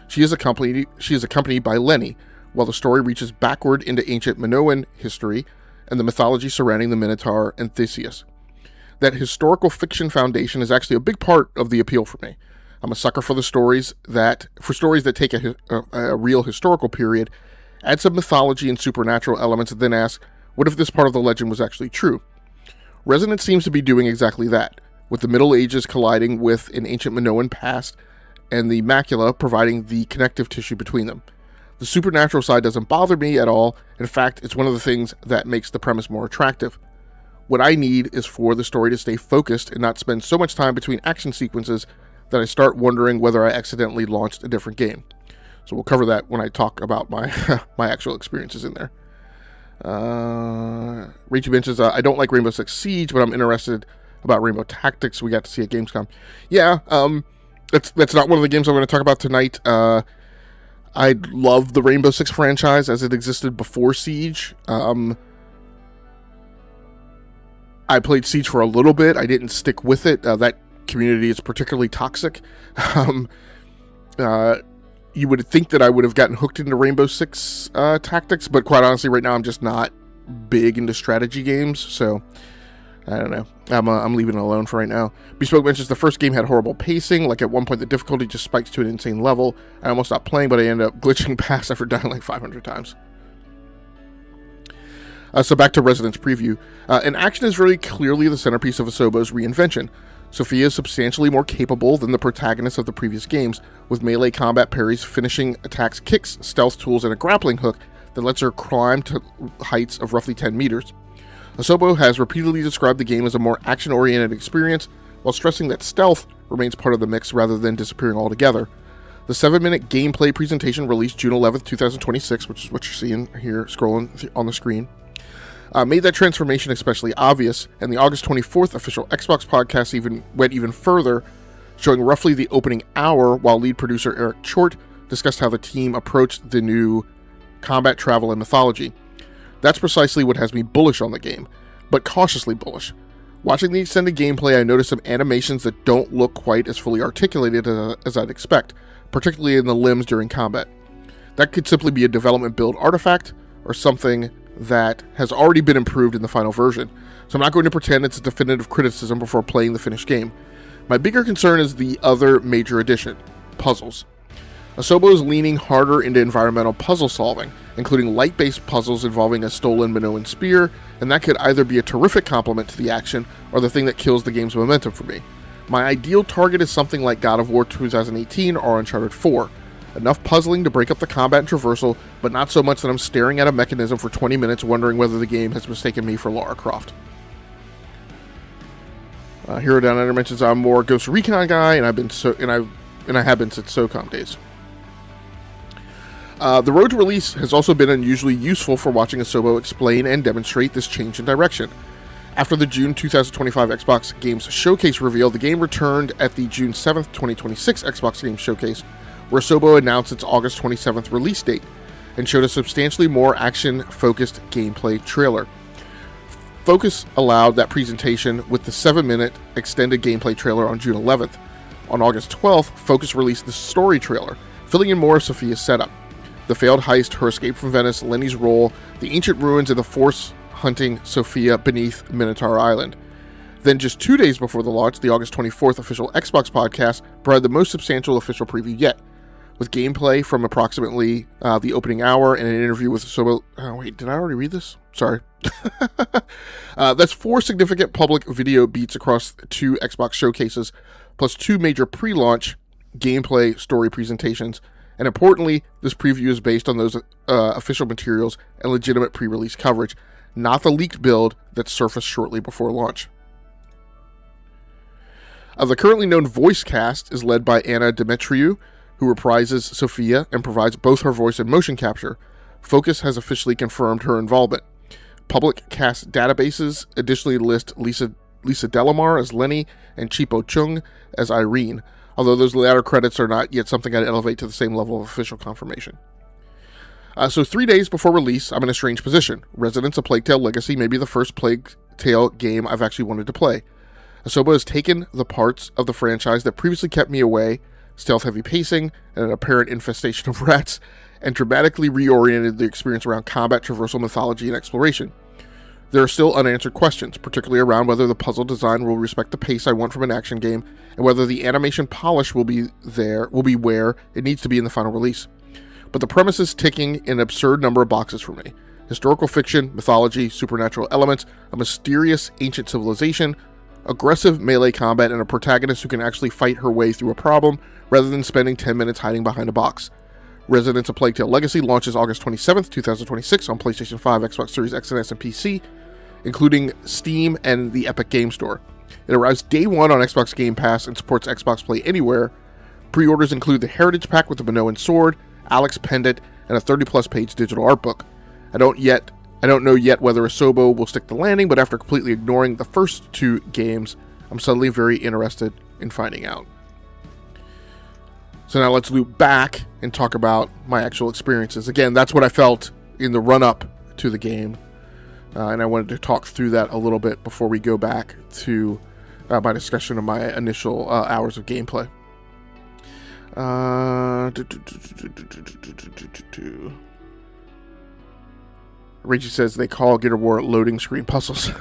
Speaker 1: She is accompanied by Lenny, while the story reaches backward into ancient Minoan history and the mythology surrounding the Minotaur and Theseus. That historical fiction foundation is actually a big part of the appeal for me. I'm a sucker for stories that take a real historical period, add some mythology and supernatural elements, and then ask, what if this part of the legend was actually true? Resonance seems to be doing exactly that, with the Middle Ages colliding with an ancient Minoan past and the macula providing the connective tissue between them. The supernatural side doesn't bother me at all. In fact, it's one of the things that makes the premise more attractive. What I need is for the story to stay focused and not spend so much time between action sequences that I start wondering whether I accidentally launched a different game. So we'll cover that when I talk about my my actual experiences in there. Rachel mentions, I don't like Rainbow Six Siege, but I'm interested about Rainbow Tactics we got to see at Gamescom. Yeah, that's not one of the games I'm going to talk about tonight. I love the Rainbow Six franchise as it existed before Siege. I played Siege for a little bit. I didn't stick with it. That community is particularly toxic. You would think that I would have gotten hooked into Rainbow Six Tactics, but quite honestly, right now I'm just not big into strategy games, so I don't know. I'm leaving it alone for right now. Bespoke mentions the first game had horrible pacing. Like at one point, the difficulty just spikes to an insane level. I almost stopped playing, but I ended up glitching past after dying like 500 times. So back to Resonance preview. And action is very clearly the centerpiece of Asobo's reinvention. Sophia is substantially more capable than the protagonists of the previous games, with melee combat parries, finishing attacks, kicks, stealth tools, and a grappling hook that lets her climb to heights of roughly 10 meters. Asobo has repeatedly described the game as a more action-oriented experience, while stressing that stealth remains part of the mix rather than disappearing altogether. The 7-minute gameplay presentation released June 11th, 2026, which is what you're seeing here scrolling on the screen, made that transformation especially obvious, and the August 24th official Xbox podcast went even further, showing roughly the opening hour, while lead producer Eric Chort discussed how the team approached the new combat, travel, and mythology. That's precisely what has me bullish on the game, but cautiously bullish. Watching the extended gameplay, I noticed some animations that don't look quite as fully articulated as I'd expect, particularly in the limbs during combat. That could simply be a development build artifact, or something that has already been improved in the final version, so I'm not going to pretend it's a definitive criticism before playing the finished game. My bigger concern is the other major addition, puzzles. Asobo is leaning harder into environmental puzzle solving, including light-based puzzles involving a stolen Minoan spear, and that could either be a terrific complement to the action, or the thing that kills the game's momentum for me. My ideal target is something like God of War 2018 or Uncharted 4. Enough puzzling to break up the combat and traversal, but not so much that I'm staring at a mechanism for 20 minutes wondering whether the game has mistaken me for Lara Croft. Hero Down Under mentions I'm more Ghost Recon guy, and I have been since SOCOM days. The road to release has also been unusually useful for watching Asobo explain and demonstrate this change in direction. After the June 2025 Xbox Games Showcase reveal, the game returned at the June 7th, 2026 Xbox Games Showcase, where Asobo announced its August 27th release date, and showed a substantially more action-focused gameplay trailer. Focus allowed that presentation with the 7-minute extended gameplay trailer on June 11th. On August 12th, Focus released the story trailer, filling in more of Sophia's setup. The failed heist, her escape from Venice, Lenny's role, the ancient ruins, and the force hunting Sophia beneath Minotaur Island. Then just 2 days before the launch, the August 24th official Xbox podcast provided the most substantial official preview yet, with gameplay from approximately the opening hour and an interview with Asobo. Oh, wait, did I already read this? Sorry. That's 4 significant public video beats across 2 Xbox showcases, plus 2 major pre-launch gameplay story presentations. And importantly, this preview is based on those official materials and legitimate pre-release coverage, not the leaked build that surfaced shortly before launch. The currently known voice cast is led by Anna Demetriou, who reprises Sophia and provides both her voice and motion capture. Focus has officially confirmed her involvement. Public cast databases additionally list Lisa Delamar as Lenny and Chipo Chung as Irene, although those latter credits are not yet something I'd elevate to the same level of official confirmation. So 3 days before release, I'm in a strange position. Resonance: A Plague Tale Legacy may be the first Plague Tale game I've actually wanted to play. Asobo has taken the parts of the franchise that previously kept me away, stealth-heavy pacing, and an apparent infestation of rats, and dramatically reoriented the experience around combat, traversal, mythology, and exploration. There are still unanswered questions, particularly around whether the puzzle design will respect the pace I want from an action game, and whether the animation polish will be where it needs to be in the final release. But the premise is ticking an absurd number of boxes for me. Historical fiction, mythology, supernatural elements, a mysterious ancient civilization, aggressive melee combat, and a protagonist who can actually fight her way through a problem rather than spending 10 minutes hiding behind a box. Resonance: A Plague Tale Legacy launches August 27th, 2026 on PlayStation 5, Xbox Series X and S, and PC, including Steam and the Epic Game Store. It arrives day one on Xbox Game Pass and supports Xbox Play Anywhere. Pre-orders include the Heritage Pack with the Minoan Sword, Alex Pendant, and a 30-plus page digital art book. I don't know yet whether Asobo will stick the landing, but after completely ignoring the first 2 games, I'm suddenly very interested in finding out. So now let's loop back and talk about my actual experiences. Again, that's what I felt in the run-up to the game, and I wanted to talk through that a little bit before we go back to my discussion of my initial hours of gameplay. Reggie says they call Gear of War loading screen puzzles.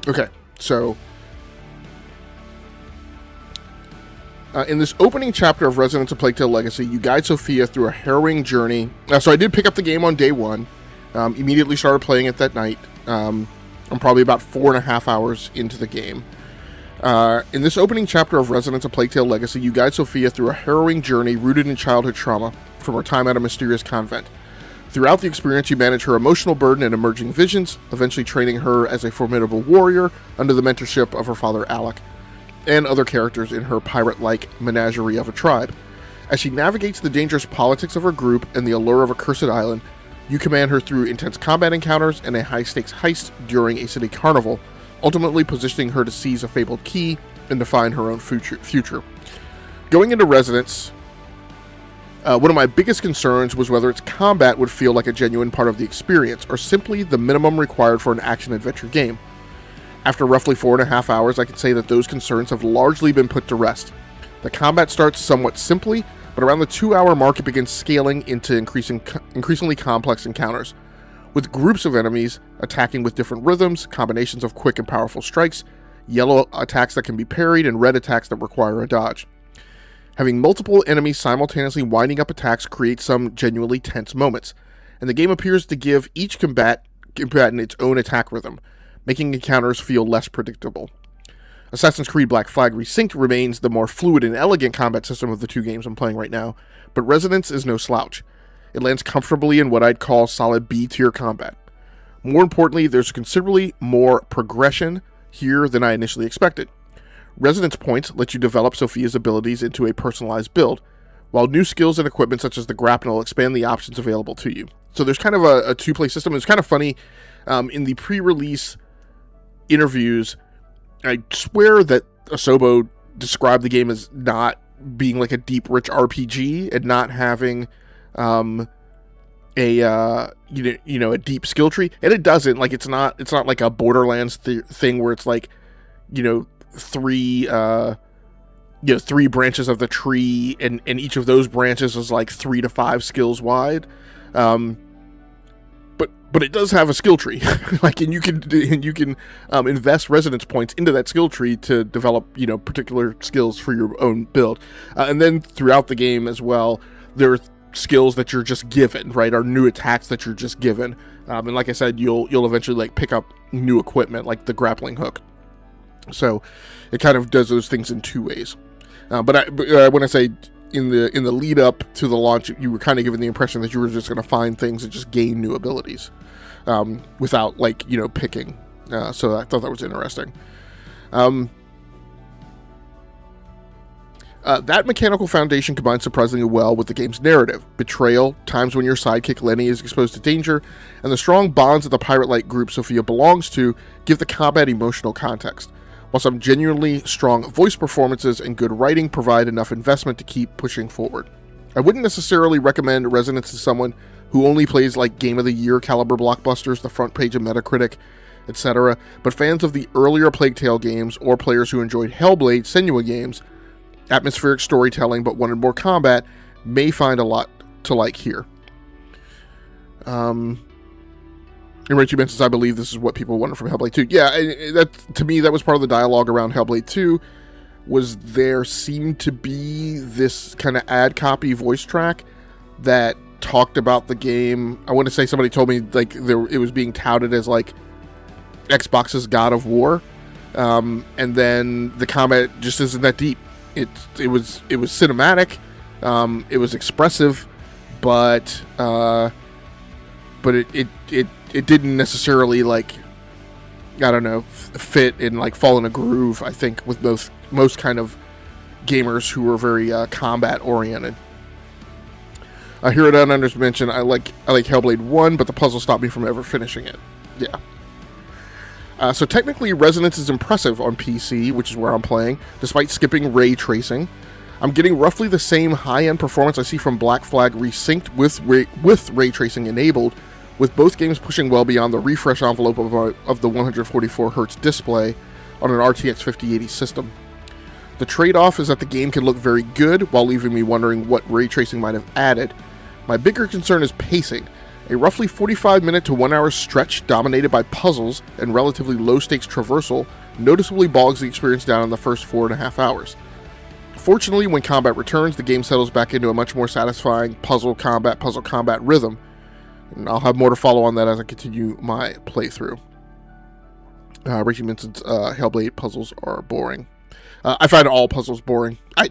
Speaker 1: Okay, so in this opening chapter of Resonance: A Plague Tale Legacy, you guide Sophia through a harrowing journey. So I did pick up the game on day one, immediately started playing it that night. I'm probably about 4.5 hours into the game. In this opening chapter of Resonance: A Plague Tale Legacy, you guide Sophia through a harrowing journey rooted in childhood trauma from her time at a mysterious convent. Throughout the experience, you manage her emotional burden and emerging visions, eventually training her as a formidable warrior under the mentorship of her father Alec, and other characters in her pirate-like menagerie of a tribe. As she navigates the dangerous politics of her group and the allure of a cursed island, you command her through intense combat encounters and a high-stakes heist during a city carnival, ultimately positioning her to seize a fabled key and define her own future. Going into Resonance, one of my biggest concerns was whether its combat would feel like a genuine part of the experience, or simply the minimum required for an action-adventure game. After roughly 4.5 hours, I can say that those concerns have largely been put to rest. The combat starts somewhat simply, but around the 2-hour mark it begins scaling into increasingly complex encounters, with groups of enemies attacking with different rhythms, combinations of quick and powerful strikes, yellow attacks that can be parried, and red attacks that require a dodge. Having multiple enemies simultaneously winding up attacks creates some genuinely tense moments, and the game appears to give each combatant its own attack rhythm, making encounters feel less predictable. Assassin's Creed Black Flag Resynced remains the more fluid and elegant combat system of the 2 games I'm playing right now, but Resonance is no slouch. It lands comfortably in what I'd call solid B-tier combat. More importantly, there's considerably more progression here than I initially expected. Resonance points let you develop Sophia's abilities into a personalized build, while new skills and equipment such as the grapnel expand the options available to you. So there's kind of a 2-play system. It's kind of funny. In the pre-release interviews, I swear that Asobo described the game as not being like a deep, rich RPG and not having a deep skill tree, and it doesn't. Like it's not like a Borderlands thing where it's like, three branches of the tree, and each of those branches is like 3 to 5 skills wide. But it does have a skill tree, and you can invest resonance points into that skill tree to develop particular skills for your own build, and then throughout the game as well, there are skills that you're just given, right? Are new attacks that you're just given, and like I said, you'll eventually pick up new equipment like the grappling hook. So it kind of does those things in 2 ways. But when I say in the lead up to the launch, you were kind of given the impression that you were just going to find things and just gain new abilities without picking. So I thought that was interesting. That mechanical foundation combines surprisingly well with the game's narrative, betrayal, times when your sidekick Lenny is exposed to danger, and the strong bonds that the pirate-like group Sophia belongs to give the combat emotional context, while some genuinely strong voice performances and good writing provide enough investment to keep pushing forward. I wouldn't necessarily recommend Resonance to someone who only plays like Game of the Year caliber blockbusters, the front page of Metacritic, etc., but fans of the earlier Plague Tale games or players who enjoyed Hellblade, Senua games, atmospheric storytelling but wanted more combat, may find a lot to like here. And Richie mentions, I believe this is what people wanted from Hellblade 2. Yeah, that, to me, that was part of the dialogue around Hellblade 2, was there seemed to be this kind of ad copy voice track that talked about the game. I want to say somebody told me like it was being touted as like Xbox's God of War, and then the combat just isn't that deep. It was cinematic, it was expressive, but it didn't necessarily like, I don't know, fit and like fall in a groove. I think with most kind of gamers who are very combat oriented. Hero Down Under's mentioned I like Hellblade 1, but the puzzle stopped me from ever finishing it. Yeah. So technically, Resonance is impressive on PC, which is where I'm playing, despite skipping ray tracing. I'm getting roughly the same high-end performance I see from Black Flag Resynced with ray tracing enabled, with both games pushing well beyond the refresh envelope of the 144Hz display on an RTX 5080 system. The trade-off is that the game can look very good, while leaving me wondering what ray tracing might have added. My bigger concern is pacing. A roughly 45-minute to 1 hour stretch dominated by puzzles and relatively low-stakes traversal noticeably bogs the experience down in the first 4.5 hours. Fortunately, when combat returns, the game settles back into a much more satisfying puzzle combat rhythm, and I'll have more to follow on that as I continue my playthrough. Richie mentions Hellblade puzzles are boring. I find all puzzles boring. They're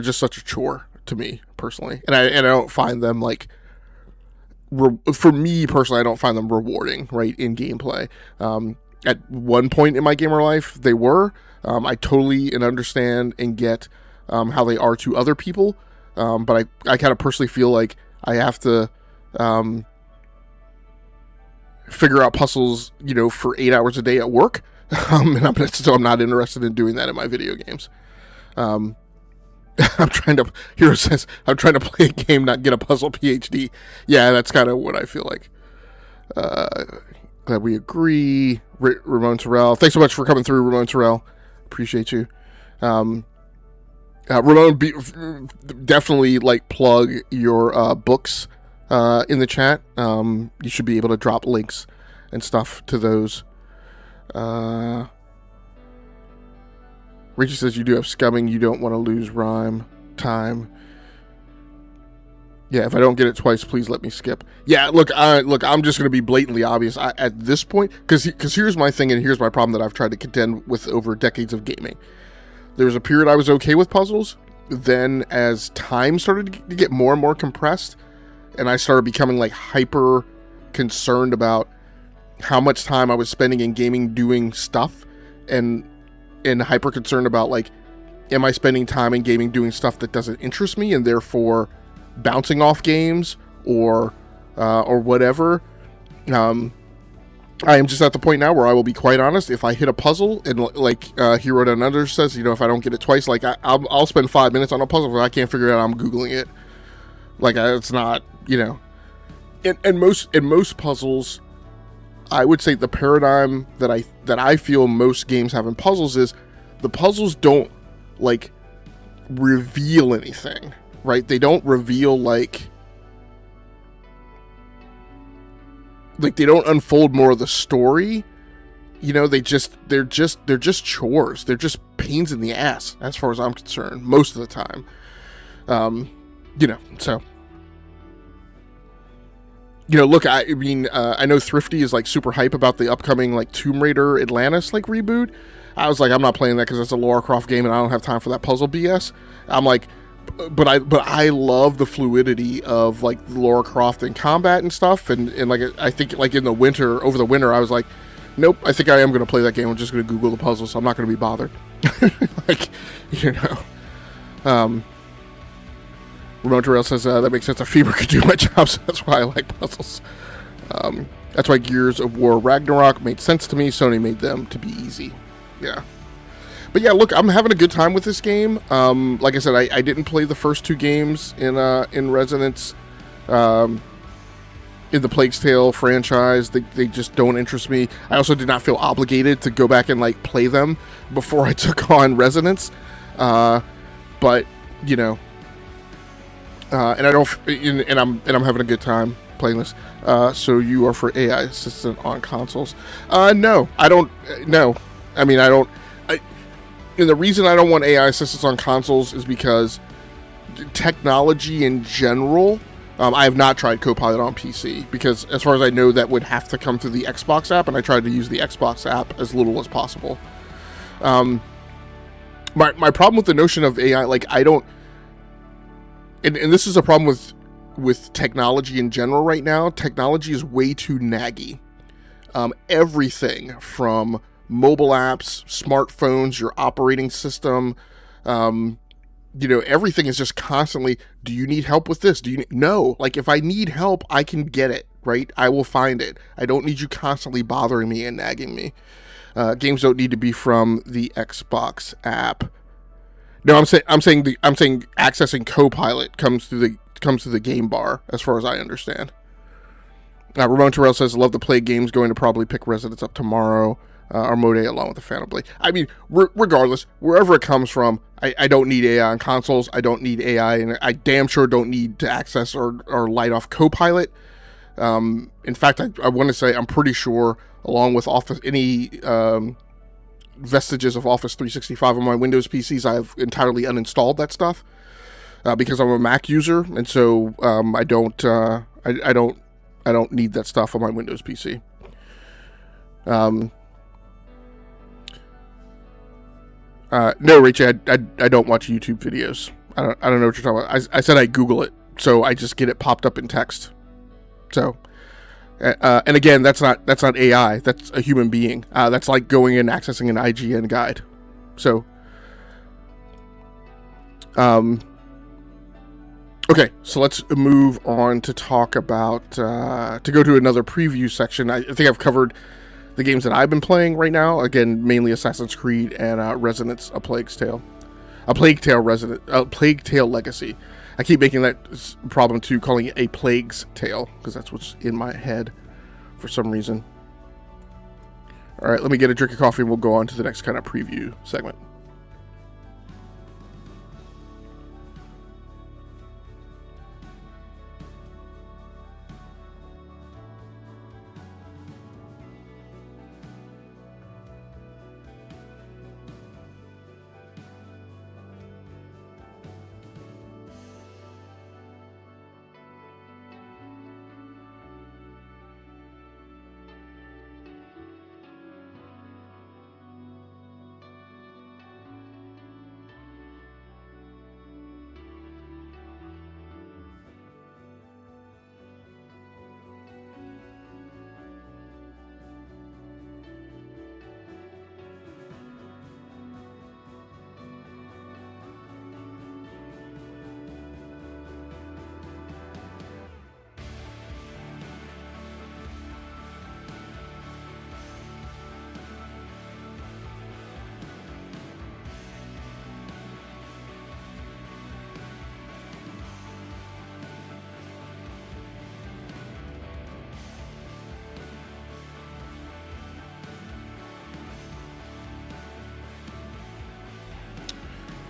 Speaker 1: just such a chore to me personally, and I don't find them like for me personally, I don't find them rewarding, right, in gameplay. At one point in my gamer life, they were. I totally understand and get how they are to other people, but I kind of personally feel like I have to figure out puzzles, for 8 hours a day at work, and I'm not interested in doing that in my video games. Hero says, I'm trying to play a game, not get a puzzle PhD. Yeah, that's kind of what I feel like. Glad we agree. Ramon Terrell, thanks so much for coming through, Ramon Terrell. Appreciate you. Ramon, definitely plug your books in the chat. You should be able to drop links and stuff to those. Richie says you do have scumming. You don't want to lose rhyme time. Yeah, if I don't get it twice, please let me skip. Yeah, look, I'm just going to be blatantly obvious at this point, because here's my thing, and here's my problem that I've tried to contend with over decades of gaming. There was a period I was okay with puzzles. Then, as time started to get more and more compressed, and I started becoming hyper concerned about how much time I was spending in gaming doing stuff, and hyper concerned about am I spending time in gaming doing stuff that doesn't interest me, and therefore bouncing off games or whatever. I am just at the point now where I will be quite honest. If I hit a puzzle and Hero Down Under says, if I don't get it twice, I'll spend 5 minutes on a puzzle. If I can't figure it out, I'm Googling it. It's not, and most puzzles, I would say the paradigm that I feel most games have in puzzles is the puzzles don't reveal anything, right? They don't reveal they don't unfold more of the story. They're just chores. They're just pains in the ass, as far as I'm concerned, most of the time. So. Look, I know Thrifty is super hype about the upcoming Tomb Raider Atlantis reboot. I was I'm not playing that because it's a Lara Croft game and I don't have time for that puzzle BS. I'm but I love the fluidity of Lara Croft and combat and stuff, and I think over the winter I was Nope, I think I am going to play that game. I'm just going to Google the puzzles, so I'm not going to be bothered. Like, you know. Ramon Terrell says, that makes sense. A fever could do my job, so that's why I like puzzles. That's why Gears of War Ragnarok made sense to me. Sony made them to be easy. Yeah. But yeah, look, I'm having a good time with this game. Like I said, I didn't play the first 2 games in Resonance. In the Plague's Tale franchise, they just don't interest me. I also did not feel obligated to go back and like play them before I took on Resonance. But you know, and I don't, and I'm having a good time playing this. So you are for AI assistant on consoles? No, I don't. No, I mean I don't. And the reason I don't want AI assistants on consoles is because technology in general. I have not tried Copilot on PC because, as far as I know, that would have to come through the Xbox app, and I tried to use the Xbox app as little as possible. My problem with the notion of AI, like I don't, and this is a problem with technology in general right now. Technology is way too naggy. Everything from mobile apps, smartphones, your operating system, you know, everything is just constantly, do you need help with this? No, like if I need help, I can get it, right? I will find it. I don't need you constantly bothering me and nagging me. Games don't need to be from the Xbox app. No, I'm saying accessing Copilot comes through the game bar, as far as I understand. Ramon Terrell says, love the Plague games, going to probably pick Resonance up tomorrow. Armode along with the Phantom Blade. I mean, regardless, wherever it comes from, I don't need AI on consoles. I don't need AI, and I damn sure don't need to access or light off Copilot. In fact, I want to say I'm pretty sure, along with Office, any vestiges of Office 365 on my Windows PCs, I've entirely uninstalled that stuff because I'm a Mac user, and so I don't need that stuff on my Windows PC. No, Rachel, I don't watch YouTube videos. I don't know what you're talking about. I said I Google it, so I just get it popped up in text. So, and again, that's not AI. That's a human being. That's like going and accessing an IGN guide. So, okay, so let's move on to talk about to go to another preview section. I think I've covered the games that I've been playing right now, again, mainly Assassin's Creed and Resonance, A Plague Tale Legacy. I keep making that problem too, calling it A Plague's Tale, because that's what's in my head for some reason. All right, let me get a drink of coffee and we'll go on to the next kind of preview segment.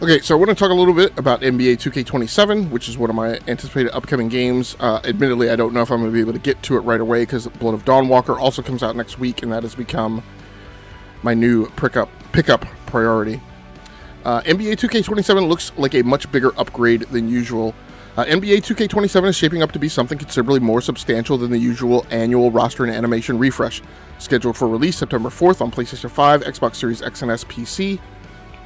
Speaker 1: Okay, so I want to talk a little bit about NBA 2K27, which is one of my anticipated upcoming games. Admittedly, I don't know if I'm going to be able to get to it right away because Blood of Dawnwalker also comes out next week, and that has become my new pickup priority. NBA 2K27 looks like a much bigger upgrade than usual. NBA 2K27 is shaping up to be something considerably more substantial than the usual annual roster and animation refresh. Scheduled for release September 4th on PlayStation 5, Xbox Series X and S PC,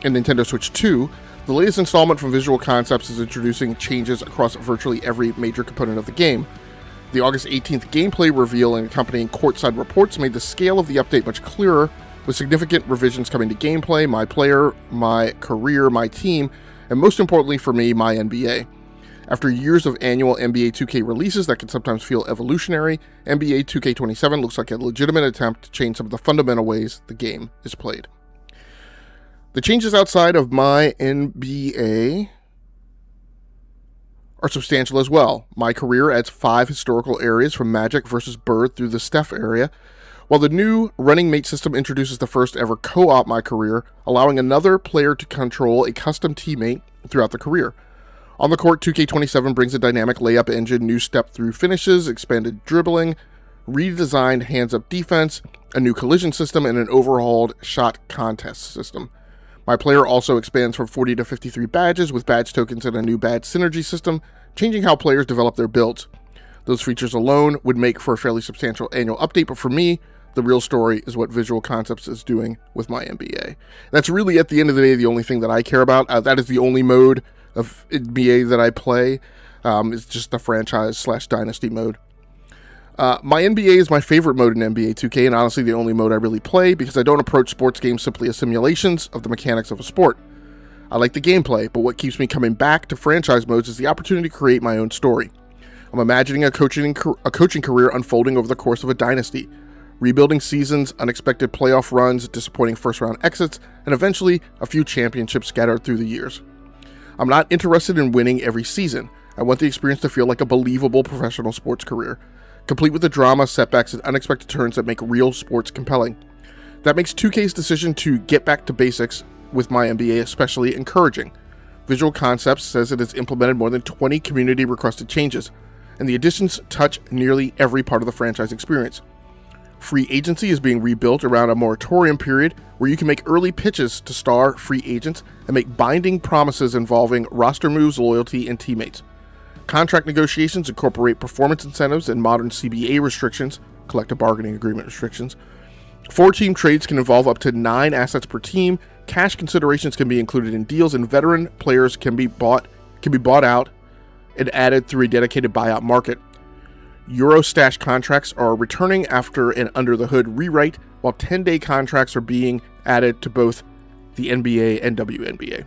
Speaker 1: and Nintendo Switch 2, the latest installment from Visual Concepts is introducing changes across virtually every major component of the game. The August 18th gameplay reveal and accompanying courtside reports made the scale of the update much clearer, with significant revisions coming to gameplay, my player, my career, my team, and most importantly for me, my NBA. After years of annual NBA 2K releases that can sometimes feel evolutionary, NBA 2K27 looks like a legitimate attempt to change some of the fundamental ways the game is played. The changes outside of my NBA are substantial as well. My career adds 5 historical areas from Magic versus Bird through the Steph area, while the new running mate system introduces the first ever co-op My Career, allowing another player to control a custom teammate throughout the career. On the court, 2K27 brings a dynamic layup engine, new step-through finishes, expanded dribbling, redesigned hands-up defense, a new collision system, and an overhauled shot contest system. My player also expands from 40 to 53 badges with badge tokens and a new badge synergy system, changing how players develop their builds. Those features alone would make for a fairly substantial annual update, but for me, the real story is what Visual Concepts is doing with my NBA. That's really, at the end of the day, the only thing that I care about. That is the only mode of NBA that I play. It's just the franchise/dynasty mode. My NBA is my favorite mode in NBA 2K, and honestly the only mode I really play, because I don't approach sports games simply as simulations of the mechanics of a sport. I like the gameplay, but what keeps me coming back to franchise modes is the opportunity to create my own story. I'm imagining a coaching career unfolding over the course of a dynasty, rebuilding seasons, unexpected playoff runs, disappointing first-round exits, and eventually a few championships scattered through the years. I'm not interested in winning every season. I want the experience to feel like a believable professional sports career, complete with the drama, setbacks, and unexpected turns that make real sports compelling. That makes 2K's decision to get back to basics with my NBA especially encouraging. Visual Concepts says it has implemented more than 20 community-requested changes, and the additions touch nearly every part of the franchise experience. Free agency is being rebuilt around a moratorium period where you can make early pitches to star free agents and make binding promises involving roster moves, loyalty, and teammates. Contract negotiations incorporate performance incentives and modern CBA restrictions, collective bargaining agreement restrictions. 4-team trades can involve up to 9 assets per team, cash considerations can be included in deals, and veteran players can be bought out and added through a dedicated buyout market. Eurostash contracts are returning after an under-the-hood rewrite, while 10-day contracts are being added to both the NBA and WNBA.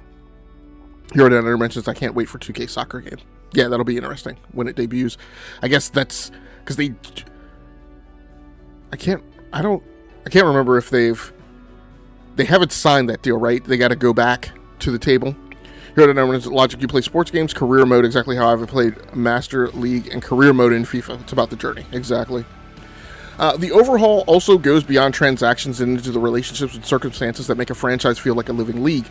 Speaker 1: Eurodown mentions, I can't wait for 2K soccer game. Yeah, that'll be interesting when it debuts. I guess that's because I can't remember if they haven't signed that deal, right? They got to go back to the table. Eurodown mentions, Logic, you play sports games, career mode, exactly how I've played Master League and career mode in FIFA. It's about the journey, exactly. The overhaul also goes beyond transactions and into the relationships and circumstances that make a franchise feel like a living league.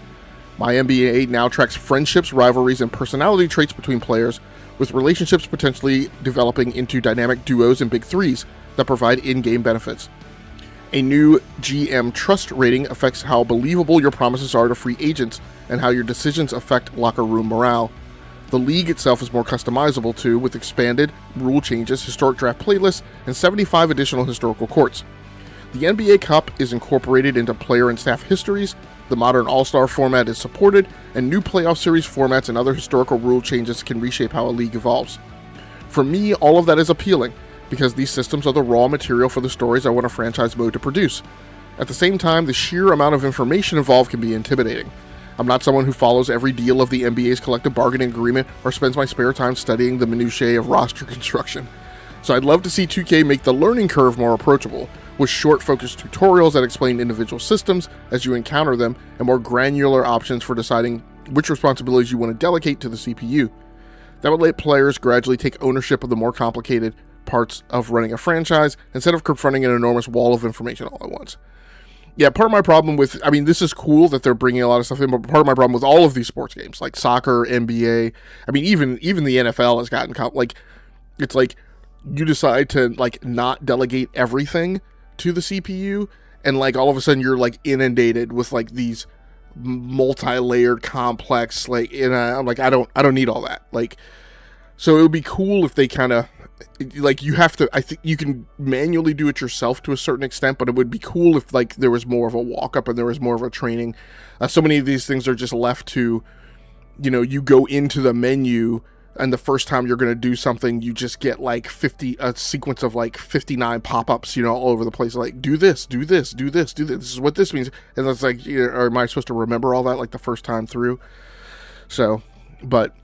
Speaker 1: My NBA now tracks friendships, rivalries, and personality traits between players, with relationships potentially developing into dynamic duos and big threes that provide in-game benefits. A new GM trust rating affects how believable your promises are to free agents and how your decisions affect locker room morale. The league itself is more customizable too, with expanded rule changes, historic draft playlists, and 75 additional historical courts. The NBA Cup is incorporated into player and staff histories, the modern All-Star format is supported, and new playoff series formats and other historical rule changes can reshape how a league evolves. For me, all of that is appealing, because these systems are the raw material for the stories I want a franchise mode to produce. At the same time, the sheer amount of information involved can be intimidating. I'm not someone who follows every deal of the NBA's collective bargaining agreement or spends my spare time studying the minutiae of roster construction. So I'd love to see 2K make the learning curve more approachable, with short, focused tutorials that explain individual systems as you encounter them, and more granular options for deciding which responsibilities you want to delegate to the CPU. That would let players gradually take ownership of the more complicated parts of running a franchise, instead of confronting an enormous wall of information all at once. Yeah, part of my problem with, this is cool that they're bringing a lot of stuff in, but part of my problem with all of these sports games, like soccer, NBA, even the NFL has gotten, it's like, you decide to, not delegate everything to the CPU, and, all of a sudden you're, inundated with, these multi-layered, complex, I'm like, I don't need all that. So it would be cool if they kind of, you have to, I think you can manually do it yourself to a certain extent, but it would be cool if, there was more of a walk-up and there was more of a training. So many of these things are just left to, you go into the menu, and the first time you're going to do something, you just get like a sequence of like 59 pop-ups, all over the place. Like, do this, do this, do this, do this. This is what this means. And it's like, or am I supposed to remember all that like the first time through? So, but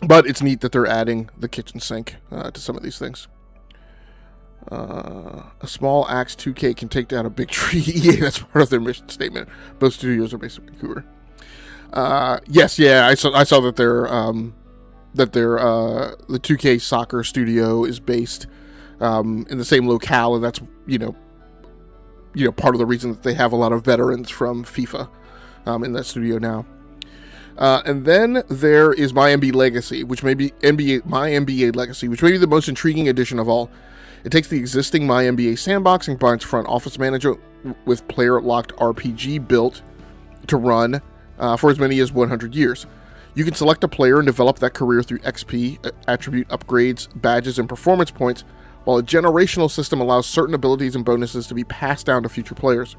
Speaker 1: it's neat that they're adding the kitchen sink to some of these things. A small axe 2K can take down a big tree. Yeah, that's part of their mission statement. Both studios are based in Vancouver. Yes, yeah, I saw that the 2K soccer studio is based in the same locale, and that's part of the reason that they have a lot of veterans from FIFA in that studio now. And then there is My NBA Legacy, which may be My NBA Legacy, which may be the most intriguing addition of all. It takes the existing My NBA sandbox and combines front office management with player-locked RPG built to run for as many as 100 years. You can select a player and develop that career through XP, attribute upgrades, badges, and performance points, while a generational system allows certain abilities and bonuses to be passed down to future players.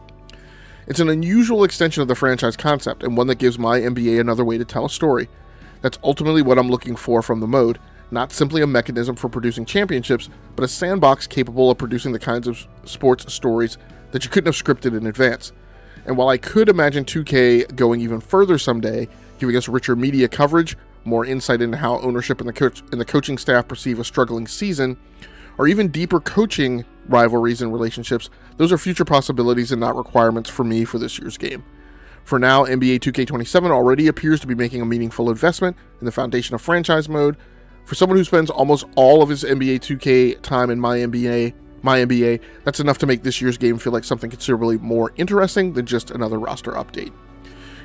Speaker 1: It's an unusual extension of the franchise concept, and one that gives My NBA another way to tell a story. That's ultimately what I'm looking for from the mode, not simply a mechanism for producing championships, but a sandbox capable of producing the kinds of sports stories that you couldn't have scripted in advance. And while I could imagine 2K going even further someday, giving us richer media coverage, more insight into how ownership and the coaching staff perceive a struggling season, or even deeper coaching rivalries and relationships, those are future possibilities and not requirements for me for this year's game. For now, NBA 2K27 already appears to be making a meaningful investment in the foundation of franchise mode. For someone who spends almost all of his NBA 2K time in My NBA, that's enough to make this year's game feel like something considerably more interesting than just another roster update.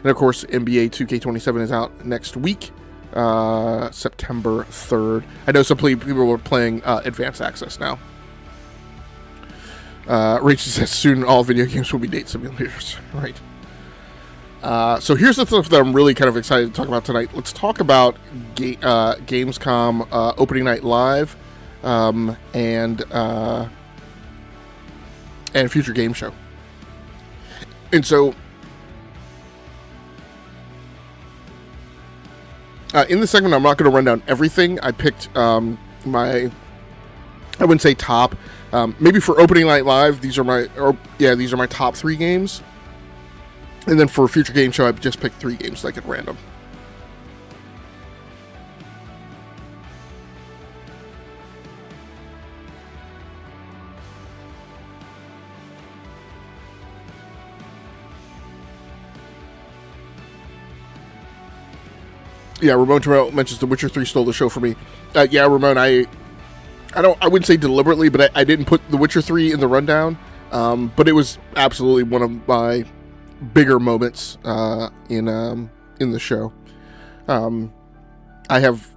Speaker 1: And of course, NBA 2K27 is out next week, September 3rd. I know some people are playing Advanced Access now. Rachel says soon all video games will be date simulators. Right. So here's the stuff that I'm really kind of excited to talk about tonight. Let's talk about Gamescom opening night live and future game show. And so in this segment, I'm not going to run down everything. I picked I wouldn't say top. Maybe for opening night live, these are my top 3 games. And then for future game show, I've just picked 3 games like at random. Yeah, Ramon Terrell mentions The Witcher 3 stole the show for me. Yeah, Ramon, I wouldn't say deliberately, but I didn't put The Witcher 3 in the rundown. But it was absolutely one of my bigger moments in the show. I have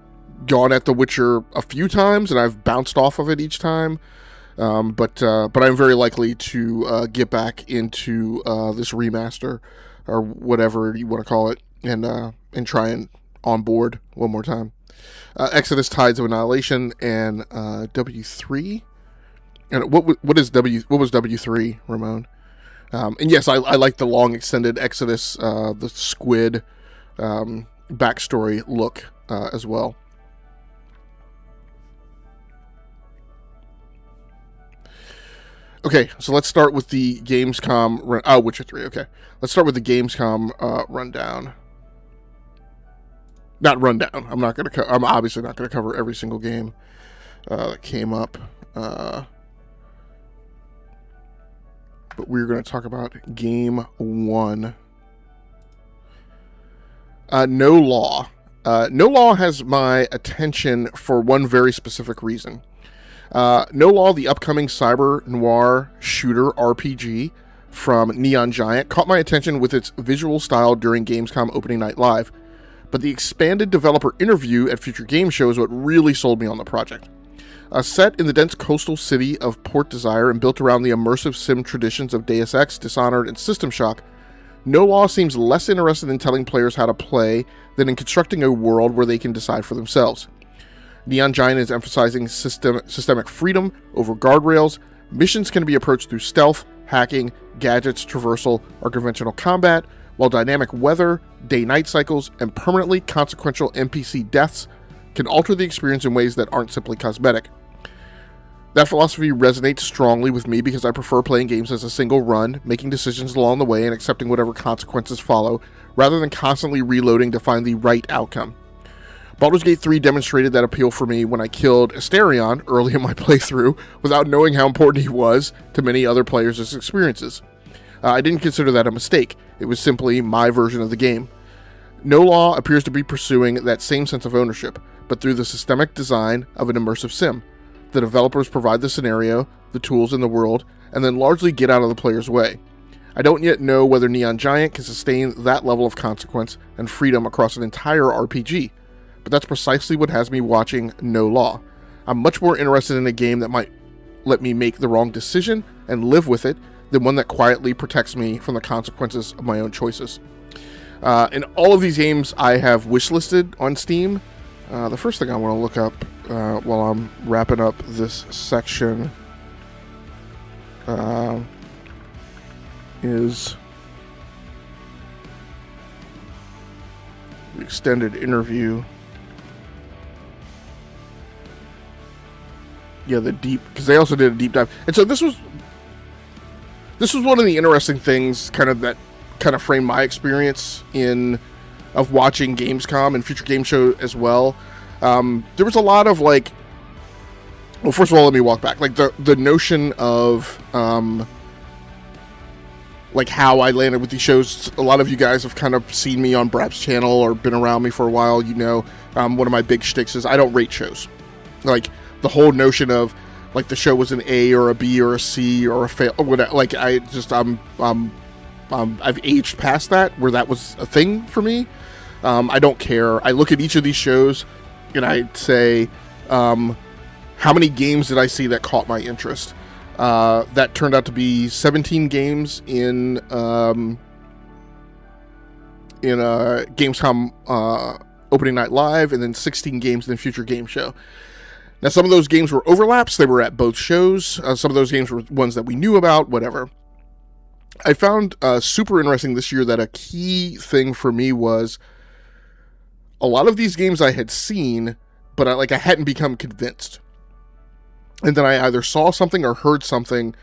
Speaker 1: gone at The Witcher a few times, and I've bounced off of it each time. But I'm very likely to get back into this remaster or whatever you want to call it, and try and on board one more time. Exodus: Tides of Annihilation and W3. And what was W3, Ramon? And yes, I like the long extended Exodus, the squid backstory look as well. Okay, so let's start with the Gamescom. Witcher 3. Okay, let's start with the Gamescom rundown. Not rundown. I'm obviously not gonna cover every single game that came up. But we're going to talk about Game 1. No Law. No Law has my attention for one very specific reason. No Law, the upcoming cyber noir shooter RPG from Neon Giant, caught my attention with its visual style during Gamescom opening night live. But the expanded developer interview at future game show is what really sold me on the project. Set in the dense coastal city of Port Desire and built around the immersive sim traditions of Deus Ex, Dishonored, and System Shock, No Law seems less interested in telling players how to play than in constructing a world where they can decide for themselves. Neon Giant is emphasizing systemic freedom over guardrails. Missions can be approached through stealth, hacking, gadgets, traversal, or conventional combat, while dynamic weather, day-night cycles, and permanently consequential NPC deaths can alter the experience in ways that aren't simply cosmetic. That philosophy resonates strongly with me because I prefer playing games as a single run, making decisions along the way and accepting whatever consequences follow, rather than constantly reloading to find the right outcome. Baldur's Gate 3 demonstrated that appeal for me when I killed Asterion early in my playthrough without knowing how important he was to many other players' experiences. I didn't consider that a mistake. It was simply my version of the game. No Law appears to be pursuing that same sense of ownership, but through the systemic design of an immersive sim. The developers provide the scenario, the tools in the world, and then largely get out of the player's way. I don't yet know whether Neon Giant can sustain that level of consequence and freedom across an entire RPG, but that's precisely what has me watching No Law. I'm much more interested in a game that might let me make the wrong decision and live with it than one that quietly protects me from the consequences of my own choices. In all of these games I have wishlisted on Steam. The first thing I want to look up while I'm wrapping up this section is the extended interview. Yeah, the deep, because they also did a deep dive. And so this was one of the interesting things that framed my experience of watching Gamescom and Future Game Show as well. There was a lot of well, first of all, let me walk back. The notion of how I landed with these shows. A lot of you guys have kind of seen me on Brap's channel or been around me for a while. One of my big shticks is I don't rate shows. The whole notion of the show was an A or a B or a C or a fail or whatever. I've aged past that where that was a thing for me. I don't care. I look at each of these shows and I'd say, how many games did I see that caught my interest? That turned out to be 17 games in Gamescom opening night live, and then 16 games in the Future Game Show. Now, some of those games were overlaps. They were at both shows. Some of those games were ones that we knew about, whatever. I found super interesting this year that a key thing for me was a lot of these games I had seen, but I hadn't become convinced. And then I either saw something or heard something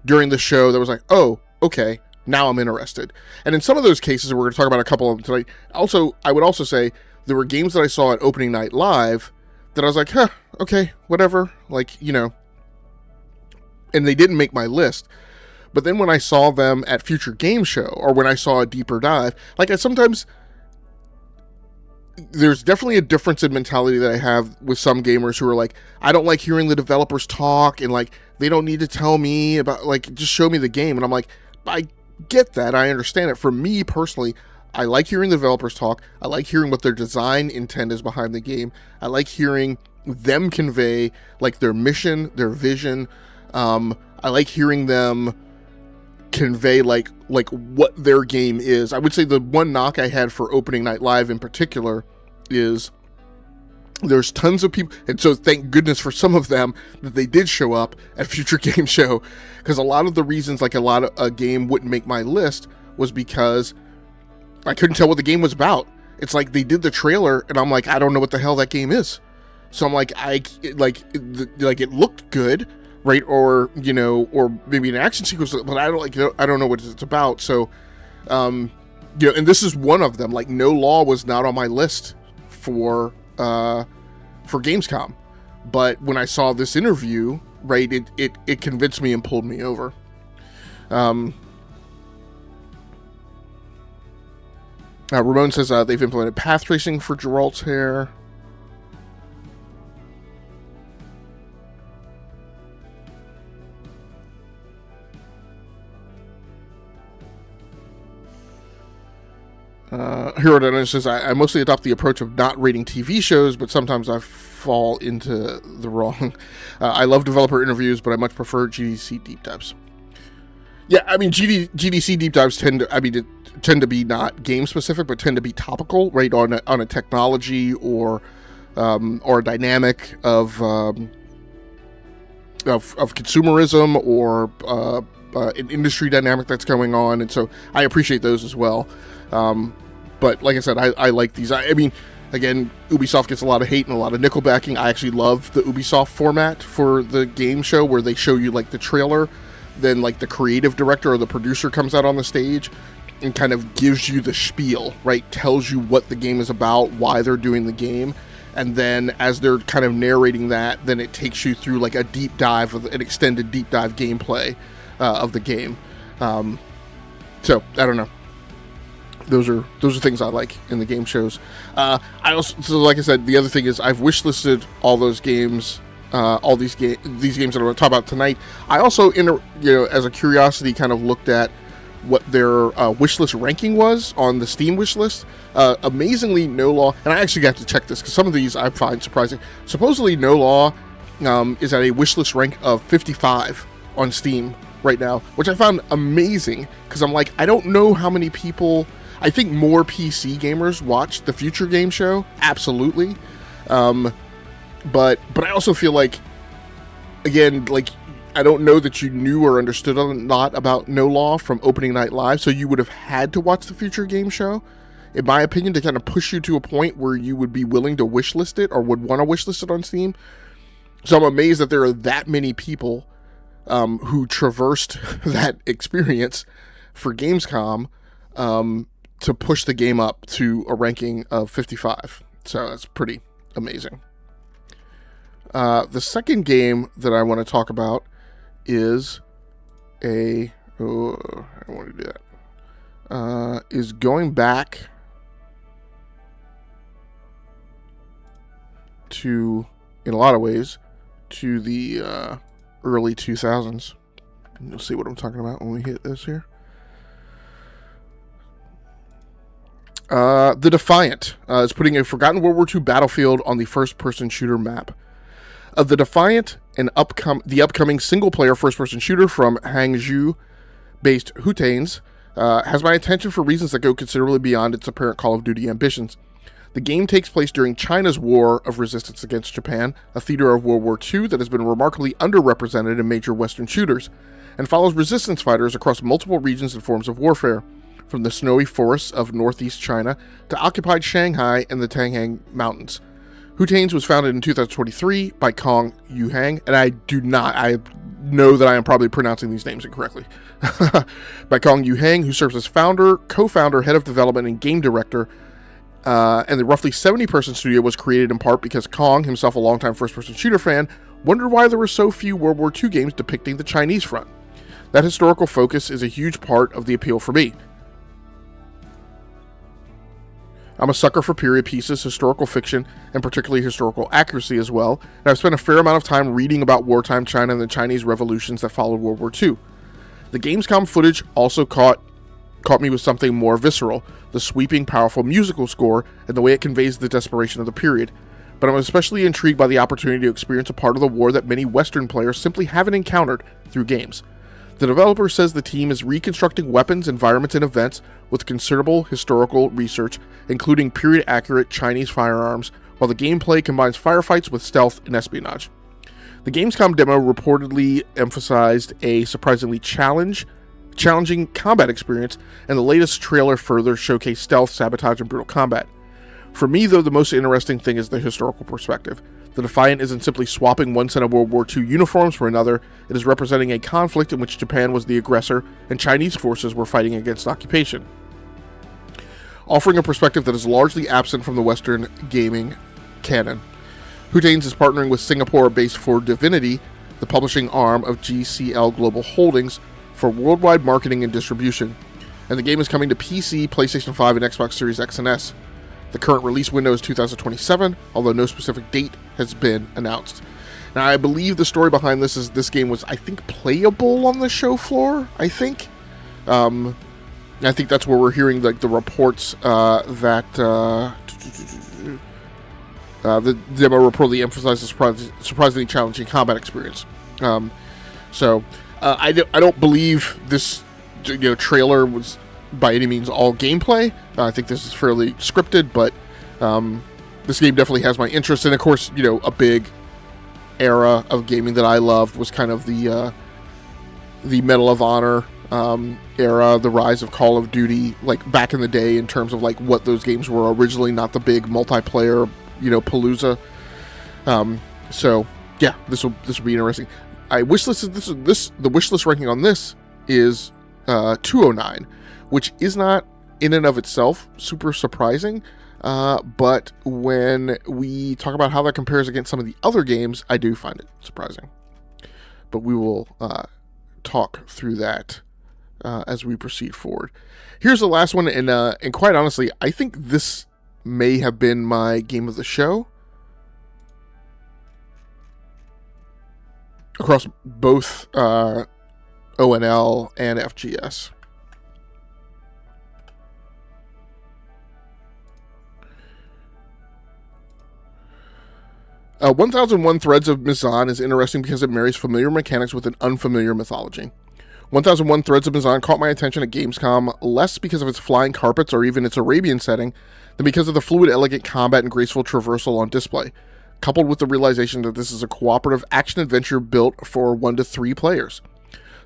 Speaker 1: during the show that was like, oh, okay, now I'm interested. And in some of those cases, we're going to talk about a couple of them tonight. Also, I would also say there were games that I saw at opening night live that I was like, okay, whatever. And they didn't make my list. But then when I saw them at Future Game Show, or when I saw a deeper dive, there's definitely a difference in mentality that I have with some gamers who are like, I don't like hearing the developers talk, and they don't need to tell me about, just show me the game. And I'm like, I get that, I understand it. For me personally, I like hearing the developers talk. I like hearing what their design intent is behind the game. I like hearing them convey their mission, their vision. I like hearing them convey what their game is. I would say the one knock I had for opening night live in particular is there's tons of people, and so thank goodness for some of them that they did show up at Future Game Show, because a lot of the reasons a game wouldn't make my list was because I couldn't tell what the game was about. It's they did the trailer and I'm I don't know what the hell that game is. So I'm it looked good, right? Or or maybe an action sequence, but I don't know what it's about. So and this is one of them. No Law was not on my list for Gamescom, but when I saw this interview, right, it convinced me and pulled me over. Ramon says they've implemented path tracing for Geralt's hair. Hero Dennis says, I mostly adopt the approach of not rating TV shows, but sometimes I fall into the wrong. I love developer interviews, but I much prefer GDC deep dives. Yeah, I mean, GDC deep dives tend to be not game specific, but tend to be topical, right, on a technology or a dynamic of consumerism or an industry dynamic that's going on, and so I appreciate those as well. But like I said, I like these. I mean, Again, Ubisoft gets a lot of hate and a lot of nickel backing. I actually love the Ubisoft format for the game show, where they show you like the trailer, then like the creative director or the producer comes out on the stage and kind of gives you the spiel, right? Tells you what the game is about, why they're doing the game. And then as they're kind of narrating that, then it takes you through like a deep dive, an extended deep dive gameplay of the game. So I don't know. Those are things I like in the game shows. I also, so like I said, the other thing is I've wishlisted all those games, these games that I'm going to talk about tonight. I also, as a curiosity, kind of looked at what their wishlist ranking was on the Steam wishlist. Amazingly, No Law, and I actually got to check this because some of these I find surprising. Supposedly, No Law is at a wishlist rank of 55 on Steam right now, which I found amazing because I'm like, I don't know how many people. I think more PC gamers watch the Future Game Show, absolutely. But I also feel like, again, like, I don't know that you knew or understood a lot about No Law from opening night live, so you would have had to watch the Future Game Show, in my opinion, to kind of push you to a point where you would be willing to wishlist it or would want to wishlist it on Steam. So I'm amazed that there are that many people who traversed that experience for Gamescom to push the game up to a ranking of 55. So that's pretty amazing. The second game that I want to talk about is I don't want to do that. Is going back to, in a lot of ways, to the early 2000s. You'll see what I'm talking about when we hit this here. The Defiant is putting a forgotten World War II battlefield on the first-person shooter map. The Defiant, the upcoming single-player first-person shooter from Hangzhou-based Hutanes, has my attention for reasons that go considerably beyond its apparent Call of Duty ambitions. The game takes place during China's war of resistance against Japan, a theater of World War II that has been remarkably underrepresented in major Western shooters, and follows resistance fighters across multiple regions and forms of warfare, from the snowy forests of northeast China to occupied Shanghai and the Tanghang Mountains. Hutanes was founded in 2023 by Kong Yuhang, and I know that I am probably pronouncing these names incorrectly, by Kong Yuhang, who serves as founder, co-founder, head of development, and game director. And the roughly 70-person studio was created in part because Kong, himself a longtime first-person shooter fan, wondered why there were so few World War II games depicting the Chinese front. That historical focus is a huge part of the appeal for me. I'm a sucker for period pieces, historical fiction, and particularly historical accuracy as well, and I've spent a fair amount of time reading about wartime China and the Chinese revolutions that followed World War II. The Gamescom footage also caught me with something more visceral, the sweeping, powerful musical score and the way it conveys the desperation of the period. But I'm especially intrigued by the opportunity to experience a part of the war that many Western players simply haven't encountered through games. The developer says the team is reconstructing weapons, environments, and events with considerable historical research, including period-accurate Chinese firearms, while the gameplay combines firefights with stealth and espionage. The Gamescom demo reportedly emphasized a surprisingly challenging combat experience, and the latest trailer further showcased stealth, sabotage, and brutal combat. For me, though, the most interesting thing is the historical perspective. The Defiant isn't simply swapping one set of World War II uniforms for another, it is representing a conflict in which Japan was the aggressor and Chinese forces were fighting against occupation, offering a perspective that is largely absent from the Western gaming canon. Hutanes is partnering with Singapore-based For Divinity, the publishing arm of GCL Global Holdings, for worldwide marketing and distribution, and the game is coming to PC, PlayStation 5, and Xbox Series X and S. The current release window is 2027, although no specific date has been announced. Now, I believe the story behind this is this game was, I think, playable on the show floor, I think. I think that's where we're hearing the reports that the demo reportedly emphasizes surprisingly challenging combat experience. I don't believe this trailer was by any means all gameplay. I think this is fairly scripted, but this game definitely has my interest. And of course, a big era of gaming that I loved was kind of the Medal of Honor era, the rise of Call of Duty, like back in the day, in terms of like what those games were originally, not the big multiplayer, palooza. So yeah, this will be interesting. The wishlist ranking on this is 209, which is not in and of itself super surprising. But when we talk about how that compares against some of the other games, I do find it surprising. But we will talk through that as we proceed forward. Here's the last one, and quite honestly, I think this may have been my game of the show across both ONL and FGS. 1001 Threads of Mizan is interesting because it marries familiar mechanics with an unfamiliar mythology. 1001 Threads of Mizan caught my attention at Gamescom less because of its flying carpets or even its Arabian setting than because of the fluid, elegant combat and graceful traversal on display, coupled with the realization that this is a cooperative action-adventure built for 1 to 3 players.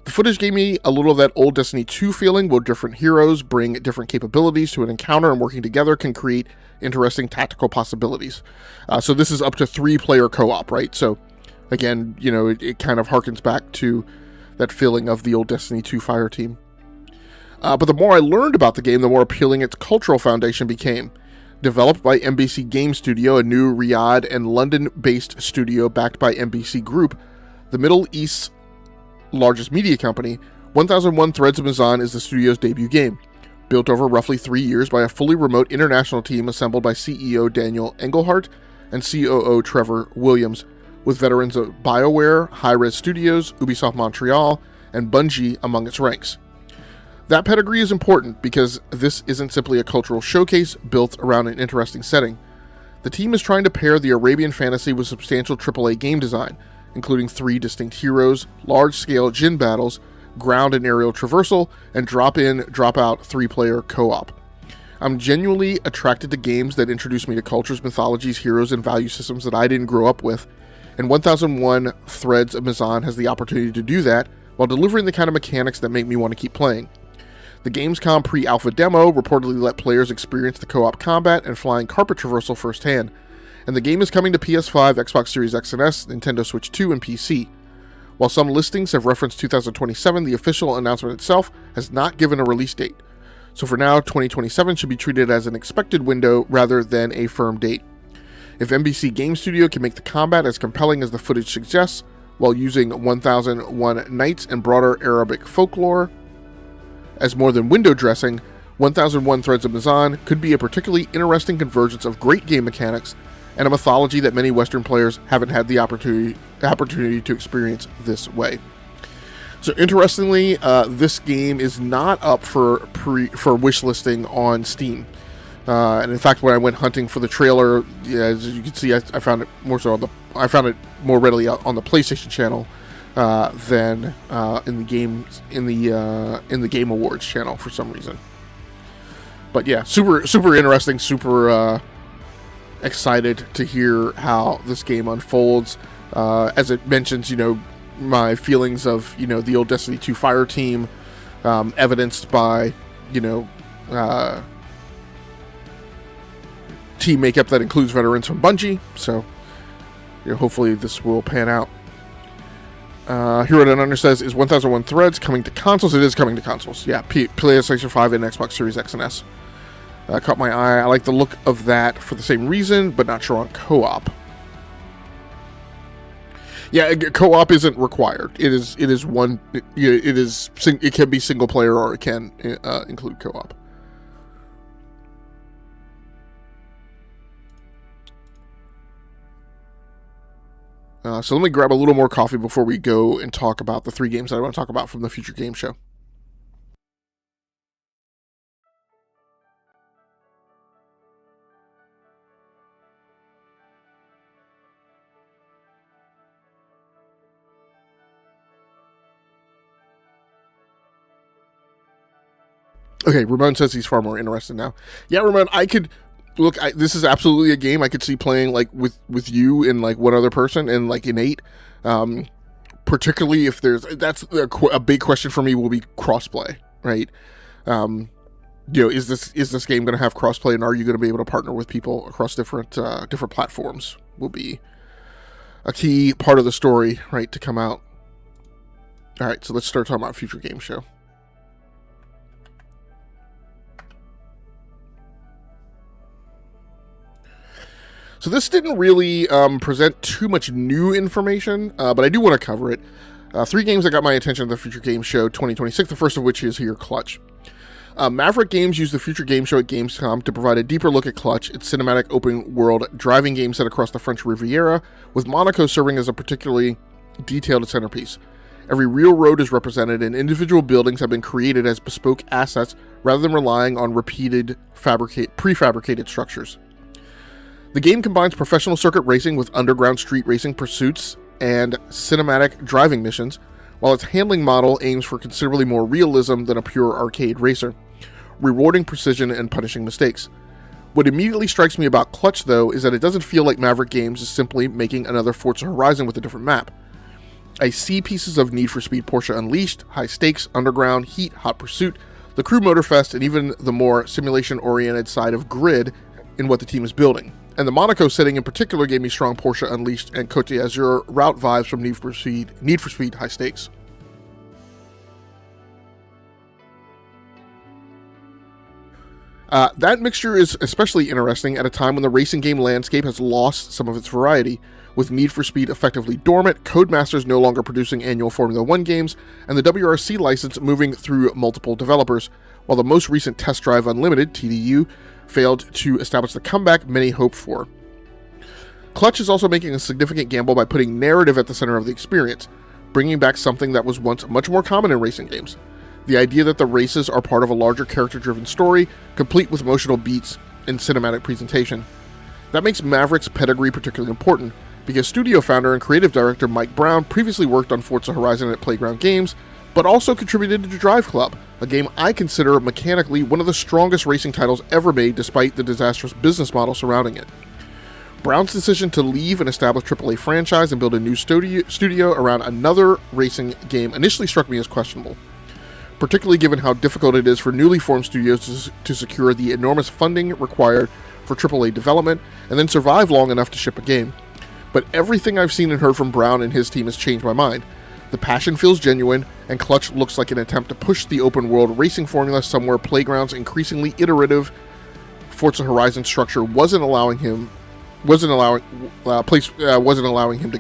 Speaker 1: The footage gave me a little of that old Destiny 2 feeling, where different heroes bring different capabilities to an encounter, and working together can create interesting tactical possibilities. So this is up to 3-player co-op, right? So again, it kind of harkens back to that feeling of the old Destiny 2 fire team. But the more I learned about the game, the more appealing its cultural foundation became. Developed by NBC Game Studio, a new Riyadh and London-based studio backed by NBC Group, the Middle East's largest media company, 1001 Threads of Mizan is the studio's debut game. Built over roughly 3 years by a fully remote international team assembled by CEO Daniel Engelhardt and COO Trevor Williams, with veterans of BioWare, Hi-Rez Studios, Ubisoft Montreal, and Bungie among its ranks. That pedigree is important because this isn't simply a cultural showcase built around an interesting setting. The team is trying to pair the Arabian fantasy with substantial AAA game design, including 3 distinct heroes, large-scale djinn battles, ground and aerial traversal, and drop-in, drop-out 3-player co-op. I'm genuinely attracted to games that introduce me to cultures, mythologies, heroes, and value systems that I didn't grow up with, and 1001 Threads of Mizan has the opportunity to do that while delivering the kind of mechanics that make me want to keep playing. The Gamescom pre-alpha demo reportedly let players experience the co-op combat and flying carpet traversal firsthand, and the game is coming to PS5, Xbox Series X and S, Nintendo Switch 2, and PC. While some listings have referenced 2027, the official announcement itself has not given a release date. So for now, 2027 should be treated as an expected window rather than a firm date. If NBC Game Studio can make the combat as compelling as the footage suggests, while using 1001 Nights and broader Arabic folklore as more than window dressing, 1001 Threads of Mizan could be a particularly interesting convergence of great game mechanics and a mythology that many Western players haven't had the opportunity to experience this way. So interestingly, this game is not up for wishlisting on Steam. And in fact, when I went hunting for the trailer, as you can see, I found it more so I found it more readily on the PlayStation channel than in the Game Awards channel for some reason. But yeah, super interesting, super excited to hear how this game unfolds. As it mentions, my feelings of, the old Destiny 2 fire team, evidenced by, team makeup that includes veterans from Bungie. So, hopefully this will pan out. Hero Down Under says, is 1001 Threads coming to consoles? It is coming to consoles. Yeah, PlayStation 5 and Xbox Series X and S. Caught my eye. I like the look of that for the same reason, but not sure on co-op. Yeah, co-op isn't required. It is one. It can be single player or it can include co-op. So let me grab a little more coffee before we go and talk about the 3 games that I want to talk about from the Future Game Show. Okay, Ramon says he's far more interested now. Yeah, Ramon, this is absolutely a game I could see playing with you and one other person and Innate. Particularly if that's a big question for me will be crossplay. right? Is this game going to have crossplay, and are you going to be able to partner with people across different platforms? Will be a key part of the story, right, to come out. All right, so let's start talking about future game show. So this didn't really present too much new information, but I do want to cover it. 3 games that got my attention at the Future Game Show 2026, the first of which is here, Clutch. Maverick Games used the Future Game Show at Gamescom to provide a deeper look at Clutch, its cinematic open-world driving game set across the French Riviera, with Monaco serving as a particularly detailed centerpiece. Every real road is represented, and individual buildings have been created as bespoke assets rather than relying on repeated prefabricated structures. The game combines professional circuit racing with underground street racing pursuits and cinematic driving missions, while its handling model aims for considerably more realism than a pure arcade racer, rewarding precision and punishing mistakes. What immediately strikes me about Clutch, though, is that it doesn't feel like Maverick Games is simply making another Forza Horizon with a different map. I see pieces of Need for Speed Porsche Unleashed, High Stakes, Underground, Heat, Hot Pursuit, the Crew Motorfest, and even the more simulation-oriented side of Grid in what the team is building. And the Monaco setting in particular gave me strong Porsche Unleashed and Côte d'Azur route vibes from Need for Speed High Stakes. That mixture is especially interesting at a time when the racing game landscape has lost some of its variety, with Need for Speed effectively dormant, Codemasters no longer producing annual Formula 1 games, and the WRC license moving through multiple developers, while the most recent Test Drive Unlimited, TDU, failed to establish the comeback many hoped for. Clutch is also making a significant gamble by putting narrative at the center of the experience, bringing back something that was once much more common in racing games. The idea that the races are part of a larger character-driven story, complete with emotional beats and cinematic presentation. That makes Maverick's pedigree particularly important, because studio founder and creative director Mike Brown previously worked on Forza Horizon at Playground Games, but also contributed to Drive Club, a game I consider mechanically one of the strongest racing titles ever made despite the disastrous business model surrounding it. Brown's decision to leave an established AAA franchise and build a new studio around another racing game initially struck me as questionable, particularly given how difficult it is for newly formed studios to secure the enormous funding required for AAA development and then survive long enough to ship a game. But everything I've seen and heard from Brown and his team has changed my mind. The passion feels genuine, and Clutch looks like an attempt to push the open-world racing formula somewhere Playground's increasingly iterative Forza Horizon structure wasn't allowing him to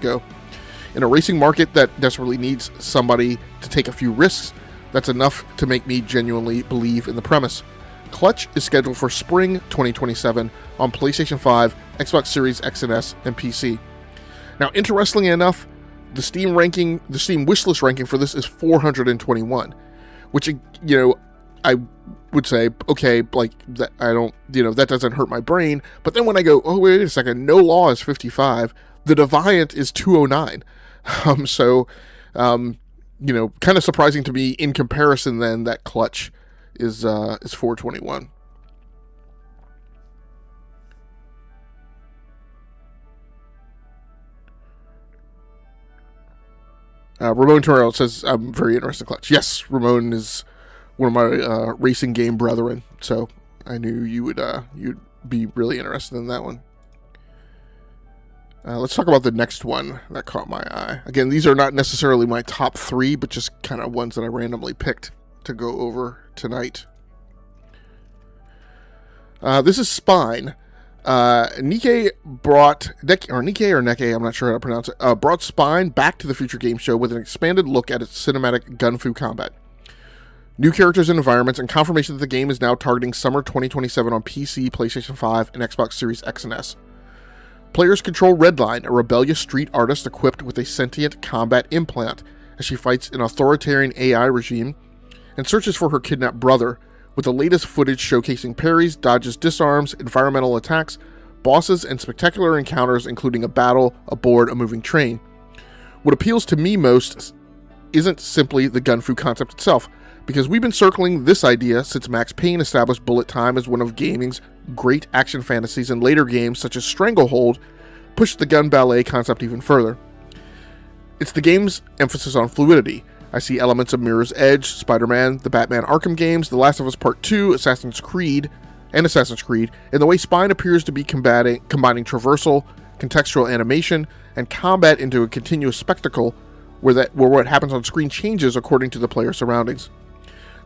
Speaker 1: go. In a racing market that desperately needs somebody to take a few risks, that's enough to make me genuinely believe in the premise. Clutch is scheduled for spring 2027 on PlayStation 5, Xbox Series X and S, and PC. Now, interestingly enough, the Steam wishlist ranking for this is 421, which, I would say, okay, like, that that doesn't hurt my brain. But then when I go, oh, wait a second, No Law is 55, The Deviant is 209. Kind of surprising to me in comparison then that Clutch is 421. Ramon Torrell says, I'm very interested in Clutch. Yes, Ramon is one of my racing game brethren, so I knew you'd be really interested in that one. Let's talk about the next one that caught my eye. Again, these are not necessarily my top 3, but just kind of ones that I randomly picked to go over tonight. This is Spine. Nikkei brought I'm not sure how to pronounce it, brought Spine back to the Future Game Show with an expanded look at its cinematic gunfu combat. New characters and environments, and confirmation that the game is now targeting summer 2027 on PC, PlayStation 5, and Xbox Series X and S. Players control Redline, a rebellious street artist equipped with a sentient combat implant, as she fights an authoritarian AI regime and searches for her kidnapped brother, with the latest footage showcasing parries, dodges, disarms, environmental attacks, bosses, and spectacular encounters, including a battle aboard a moving train. What appeals to me most isn't simply the gunfu concept itself, because we've been circling this idea since Max Payne established bullet time as one of gaming's great action fantasies, and later games such as Stranglehold pushed the gun ballet concept even further. It's the game's emphasis on fluidity, I see elements of Mirror's Edge, Spider-Man, the Batman Arkham games, The Last of Us Part 2, Assassin's Creed, and the way Spine appears to be combining traversal, contextual animation, and combat into a continuous spectacle where what happens on screen changes according to the player's surroundings.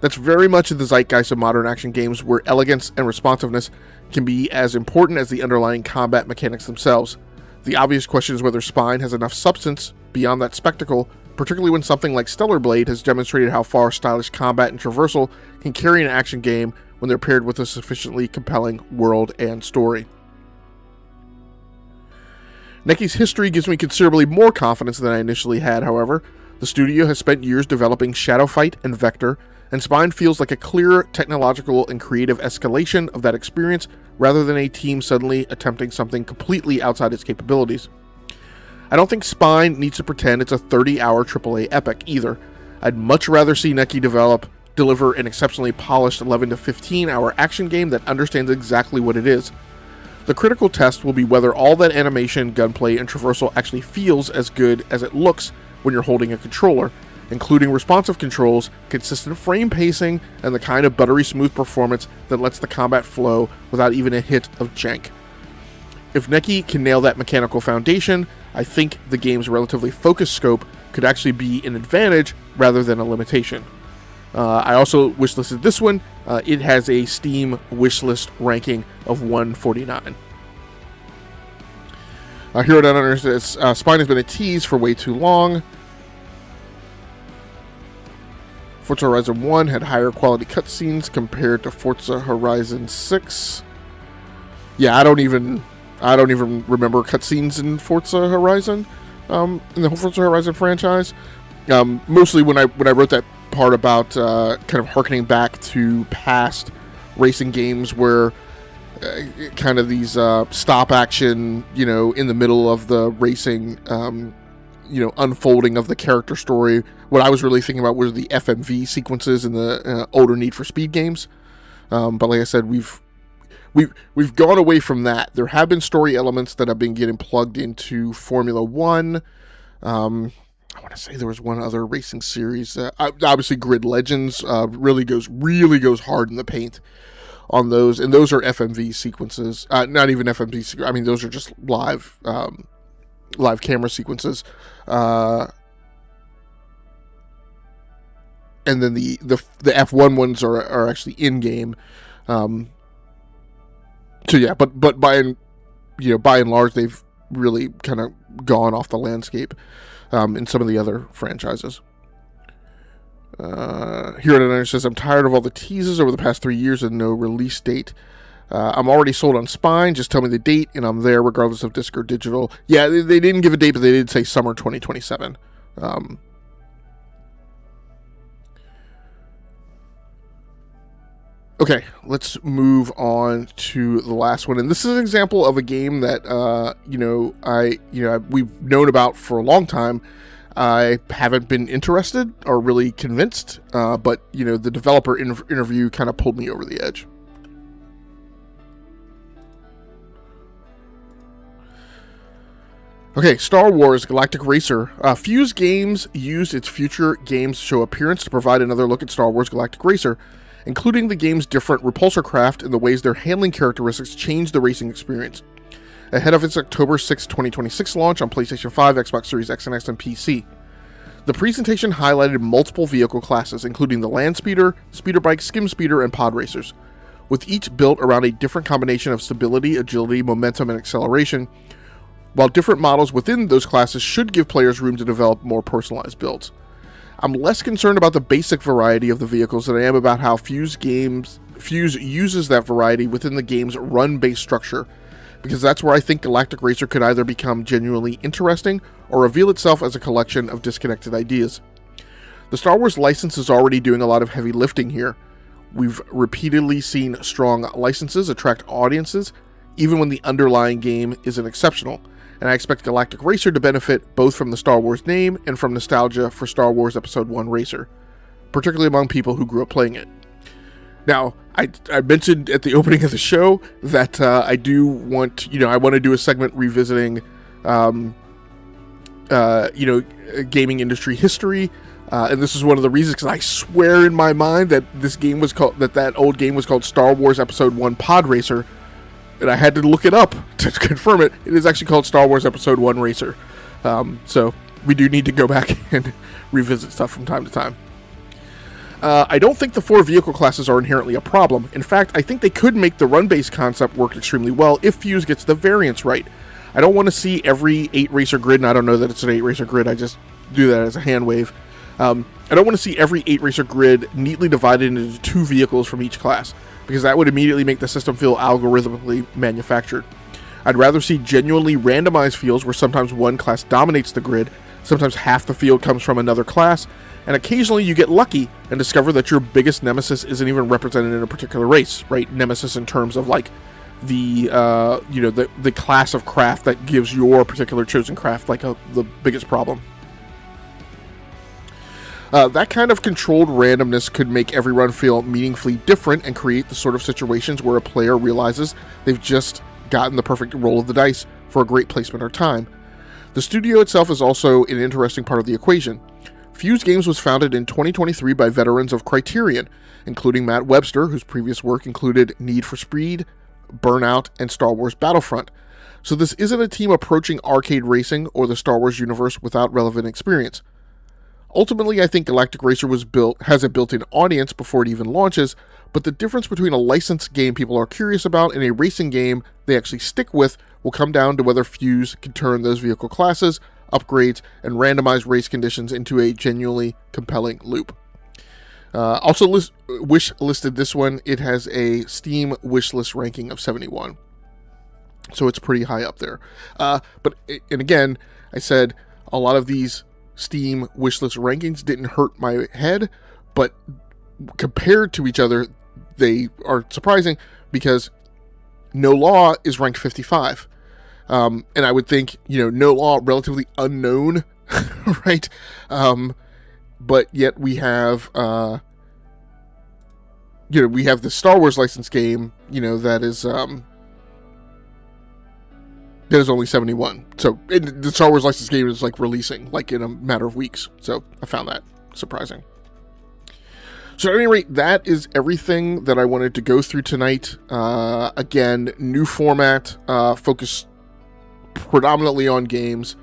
Speaker 1: That's very much in the zeitgeist of modern action games, where elegance and responsiveness can be as important as the underlying combat mechanics themselves. The obvious question is whether Spine has enough substance beyond that spectacle, particularly when something like Stellar Blade has demonstrated how far stylish combat and traversal can carry an action game when they're paired with a sufficiently compelling world and story. Necky's history gives me considerably more confidence than I initially had, however. The studio has spent years developing Shadow Fight and Vector, and Spine feels like a clear technological and creative escalation of that experience rather than a team suddenly attempting something completely outside its capabilities. I don't think Spine needs to pretend it's a 30-hour AAA epic either. I'd much rather see Necky deliver an exceptionally polished 11 to 15-hour action game that understands exactly what it is. The critical test will be whether all that animation, gunplay, and traversal actually feels as good as it looks when you're holding a controller, including responsive controls, consistent frame pacing, and the kind of buttery smooth performance that lets the combat flow without even a hit of jank. If Necky can nail that mechanical foundation, I think the game's relatively focused scope could actually be an advantage rather than a limitation. I also wishlisted this one. It has a Steam wishlist ranking of 149. Hero Down Under says, Spine has been a tease for way too long. Forza Horizon 1 had higher quality cutscenes compared to Forza Horizon 6. Yeah, I don't even remember cutscenes in Forza Horizon, in the Forza Horizon franchise. Mostly when I wrote that part about kind of harkening back to past racing games where kind of these stop action, in the middle of the racing, unfolding of the character story. What I was really thinking about was the FMV sequences in the older Need for Speed games. But like I said, we've gone away from that. There have been story elements that have been getting plugged into Formula One. I want to say there was one other racing series. Obviously, Grid Legends really goes hard in the paint on those, and those are FMV sequences. Not even FMV. I mean, those are just live camera sequences. And then the F1 ones are actually in game. So yeah, but by and large, they've really kind of gone off the landscape in some of the other franchises. Hero Down Under says, I'm tired of all the teases over the past 3 years and no release date. I'm already sold on Spine. Just tell me the date, and I'm there regardless of disc or digital. Yeah, they didn't give a date, but they did say summer 2027. Okay, let's move on to the last one, and this is an example of a game that we've known about for a long time. I haven't been interested or really convinced, but the developer interview kind of pulled me over the edge. Okay, Star Wars Galactic Racer. Fuse Games used its Future Games Show appearance to provide another look at Star Wars Galactic Racer, including the game's different repulsor craft and the ways their handling characteristics change the racing experience. Ahead of its October 6, 2026 launch on PlayStation 5, Xbox Series X and X, and PC. The presentation highlighted multiple vehicle classes, including the Land Speeder, Speeder Bike, Skim Speeder, and Pod Racers, with each built around a different combination of stability, agility, momentum, and acceleration, while different models within those classes should give players room to develop more personalized builds. I'm less concerned about the basic variety of the vehicles than I am about how Fuse uses that variety within the game's run-based structure, because that's where I think Galactic Racer could either become genuinely interesting or reveal itself as a collection of disconnected ideas. The Star Wars license is already doing a lot of heavy lifting here. We've repeatedly seen strong licenses attract audiences, even when the underlying game isn't exceptional, and I expect Galactic Racer to benefit both from the Star Wars name and from nostalgia for Star Wars Episode 1 Racer, particularly among people who grew up playing it. Now, I mentioned at the opening of the show that I do want, I want to do a segment revisiting, gaming industry history. And this is one of the reasons, because I swear in my mind that that old game was called Star Wars Episode 1 Pod Racer, and I had to look it up to confirm it. It is actually called Star Wars Episode 1 Racer. So we do need to go back and revisit stuff from time to time. I don't think the 4 vehicle classes are inherently a problem. In fact, I think they could make the run-based concept work extremely well if Fuse gets the variance right. I don't want to see every 8-racer grid, and I don't know that it's an 8-racer grid, I just do that as a hand wave. I don't want to see every 8-racer grid neatly divided into 2 vehicles from each class, because that would immediately make the system feel algorithmically manufactured. I'd rather see genuinely randomized fields where sometimes one class dominates the grid, sometimes half the field comes from another class, and occasionally you get lucky and discover that your biggest nemesis isn't even represented in a particular race, right? Nemesis in terms of like the class of craft that gives your particular chosen craft like the biggest problem. That kind of controlled randomness could make every run feel meaningfully different and create the sort of situations where a player realizes they've just gotten the perfect roll of the dice for a great placement or time. The studio itself is also an interesting part of the equation. Fuse Games was founded in 2023 by veterans of Criterion, including Matt Webster, whose previous work included Need for Speed, Burnout, and Star Wars Battlefront. So this isn't a team approaching arcade racing or the Star Wars universe without relevant experience. Ultimately, I think Galactic Racer has a built-in audience before it even launches, but the difference between a licensed game people are curious about and a racing game they actually stick with will come down to whether Fuse can turn those vehicle classes, upgrades, and randomized race conditions into a genuinely compelling loop. Also listed this one, it has a Steam wishlist ranking of 71. So it's pretty high up there. And again, I said a lot of these Steam wishlist rankings didn't hurt my head, but compared to each other, they are surprising because No Law is ranked 55. And I would think, No Law, relatively unknown, right? But yet we have, we have the Star Wars licensed game, that is only 71. So the Star Wars licensed game is like releasing like in a matter of weeks. So I found that surprising. So at any rate, that is everything that I wanted to go through tonight. Again, new format, focused predominantly on games.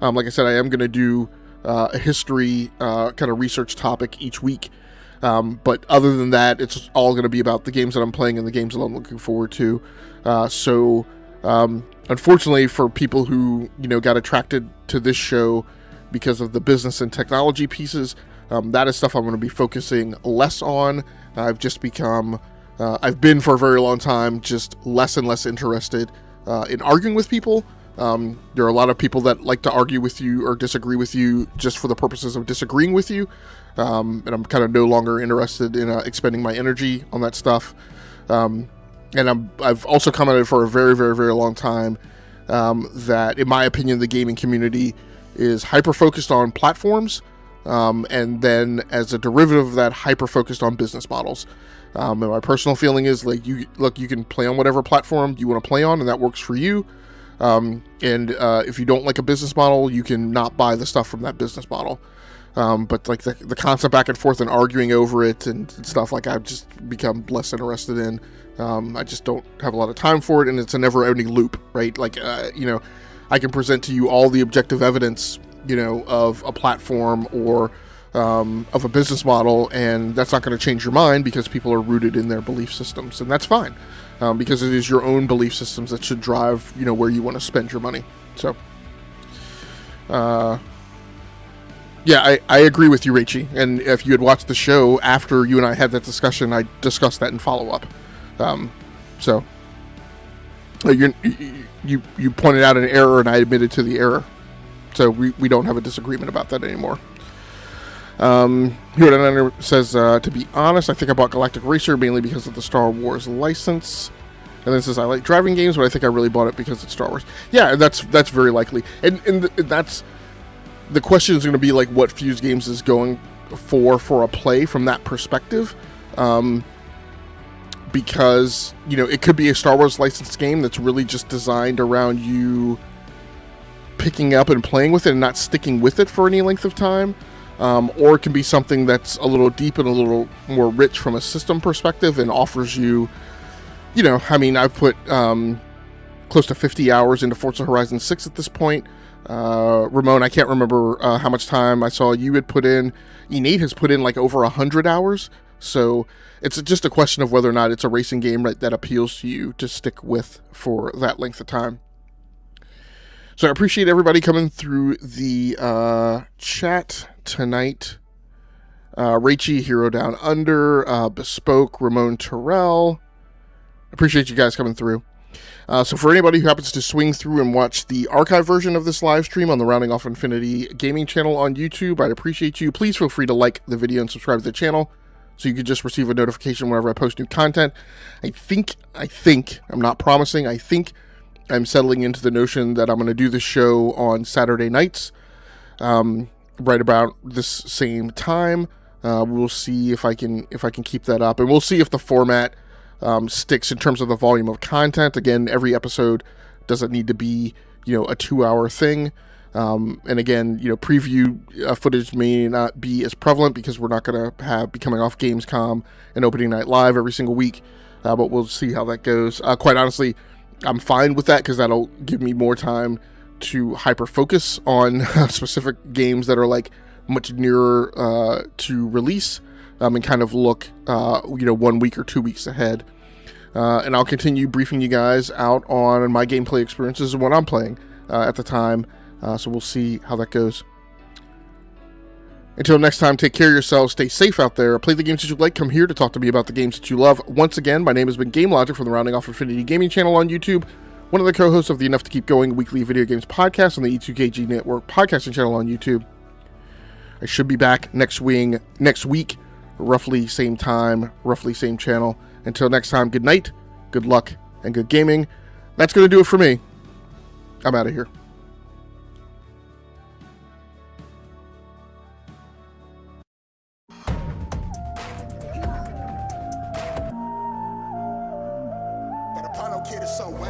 Speaker 1: Like I said, I am going to do a history kind of research topic each week. But other than that, it's all going to be about the games that I'm playing and the games that I'm looking forward to. Unfortunately, for people who, got attracted to this show because of the business and technology pieces, that is stuff I'm going to be focusing less on. I've been for a very long time, just less and less interested in arguing with people. There are a lot of people that like to argue with you or disagree with you just for the purposes of disagreeing with you. And I'm kind of no longer interested in expending my energy on that stuff. And I've also commented for a very, very, very long time that, in my opinion, the gaming community is hyper-focused on platforms, and then as a derivative of that, hyper-focused on business models. And my personal feeling is, you can play on whatever platform you want to play on, and that works for you. And if you don't like a business model, you can not buy the stuff from that business model. But like the constant back and forth and arguing over it and stuff, I've just become less interested in. I just don't have a lot of time for it, and it's a never-ending loop, right? I can present to you all the objective evidence, of a platform or of a business model, and that's not going to change your mind because people are rooted in their belief systems, and that's fine, because it is your own belief systems that should drive, where you want to spend your money. So, yeah, I agree with you, Rachie. And if you had watched the show after you and I had that discussion, I discussed that in follow-up. So you pointed out an error, and I admitted to the error. So we don't have a disagreement about that anymore. Here says, to be honest, I think I bought Galactic Racer mainly because of the Star Wars license. And then says, I like driving games, but I think I really bought it because it's Star Wars. Yeah, that's very likely. And that's... The question is going to be what Fuse Games is going for a play from that perspective. Because, it could be a Star Wars licensed game that's really just designed around you picking up and playing with it and not sticking with it for any length of time. or it can be something that's a little deep and a little more rich from a system perspective and offers you, I mean, I've put close to 50 hours into Forza Horizon 6 at this point. Ramon, I can't remember how much time I saw you had put in. Nate has put in like over 100 hours. So it's just a question of whether or not it's a racing game that appeals to you to stick with for that length of time. So I appreciate everybody coming through the chat tonight. Rachie, Hero Down Under, Bespoke, Ramon Terrell. Appreciate you guys coming through. So for anybody who happens to swing through and watch the archive version of this live stream on the Rounding Off Infinity gaming channel on YouTube, I'd appreciate you. Please feel free to like the video and subscribe to the channel so you can just receive a notification whenever I post new content. I think, I'm not promising, I think I'm settling into the notion that I'm going to do this show on Saturday nights, right about this same time. We'll see if I can keep that up, and we'll see if the format sticks in terms of the volume of content. Again, every episode doesn't need to be, a 2-hour thing. And again, preview footage may not be as prevalent because we're not going to be coming off Gamescom and opening night live every single week. But we'll see how that goes. Quite honestly, I'm fine with that because that'll give me more time to hyper focus on specific games that are like much nearer to release. And kind of look, 1 week or 2 weeks ahead. And I'll continue briefing you guys out on my gameplay experiences and what I'm playing at the time. So we'll see how that goes. Until next time, take care of yourselves, stay safe out there, play the games that you like, come here to talk to me about the games that you love. Once again, my name has been Game Logic from the Rounding Off Infinity Gaming channel on YouTube, one of the co-hosts of the Enough to Keep Going weekly video games podcast on the E2KG Network podcasting channel on YouTube. I should be back next week. Roughly same time, roughly same channel. Until next time, good night, good luck, and good gaming. That's going to do it for me. I'm out of here.
Speaker 2: Kid is so wave.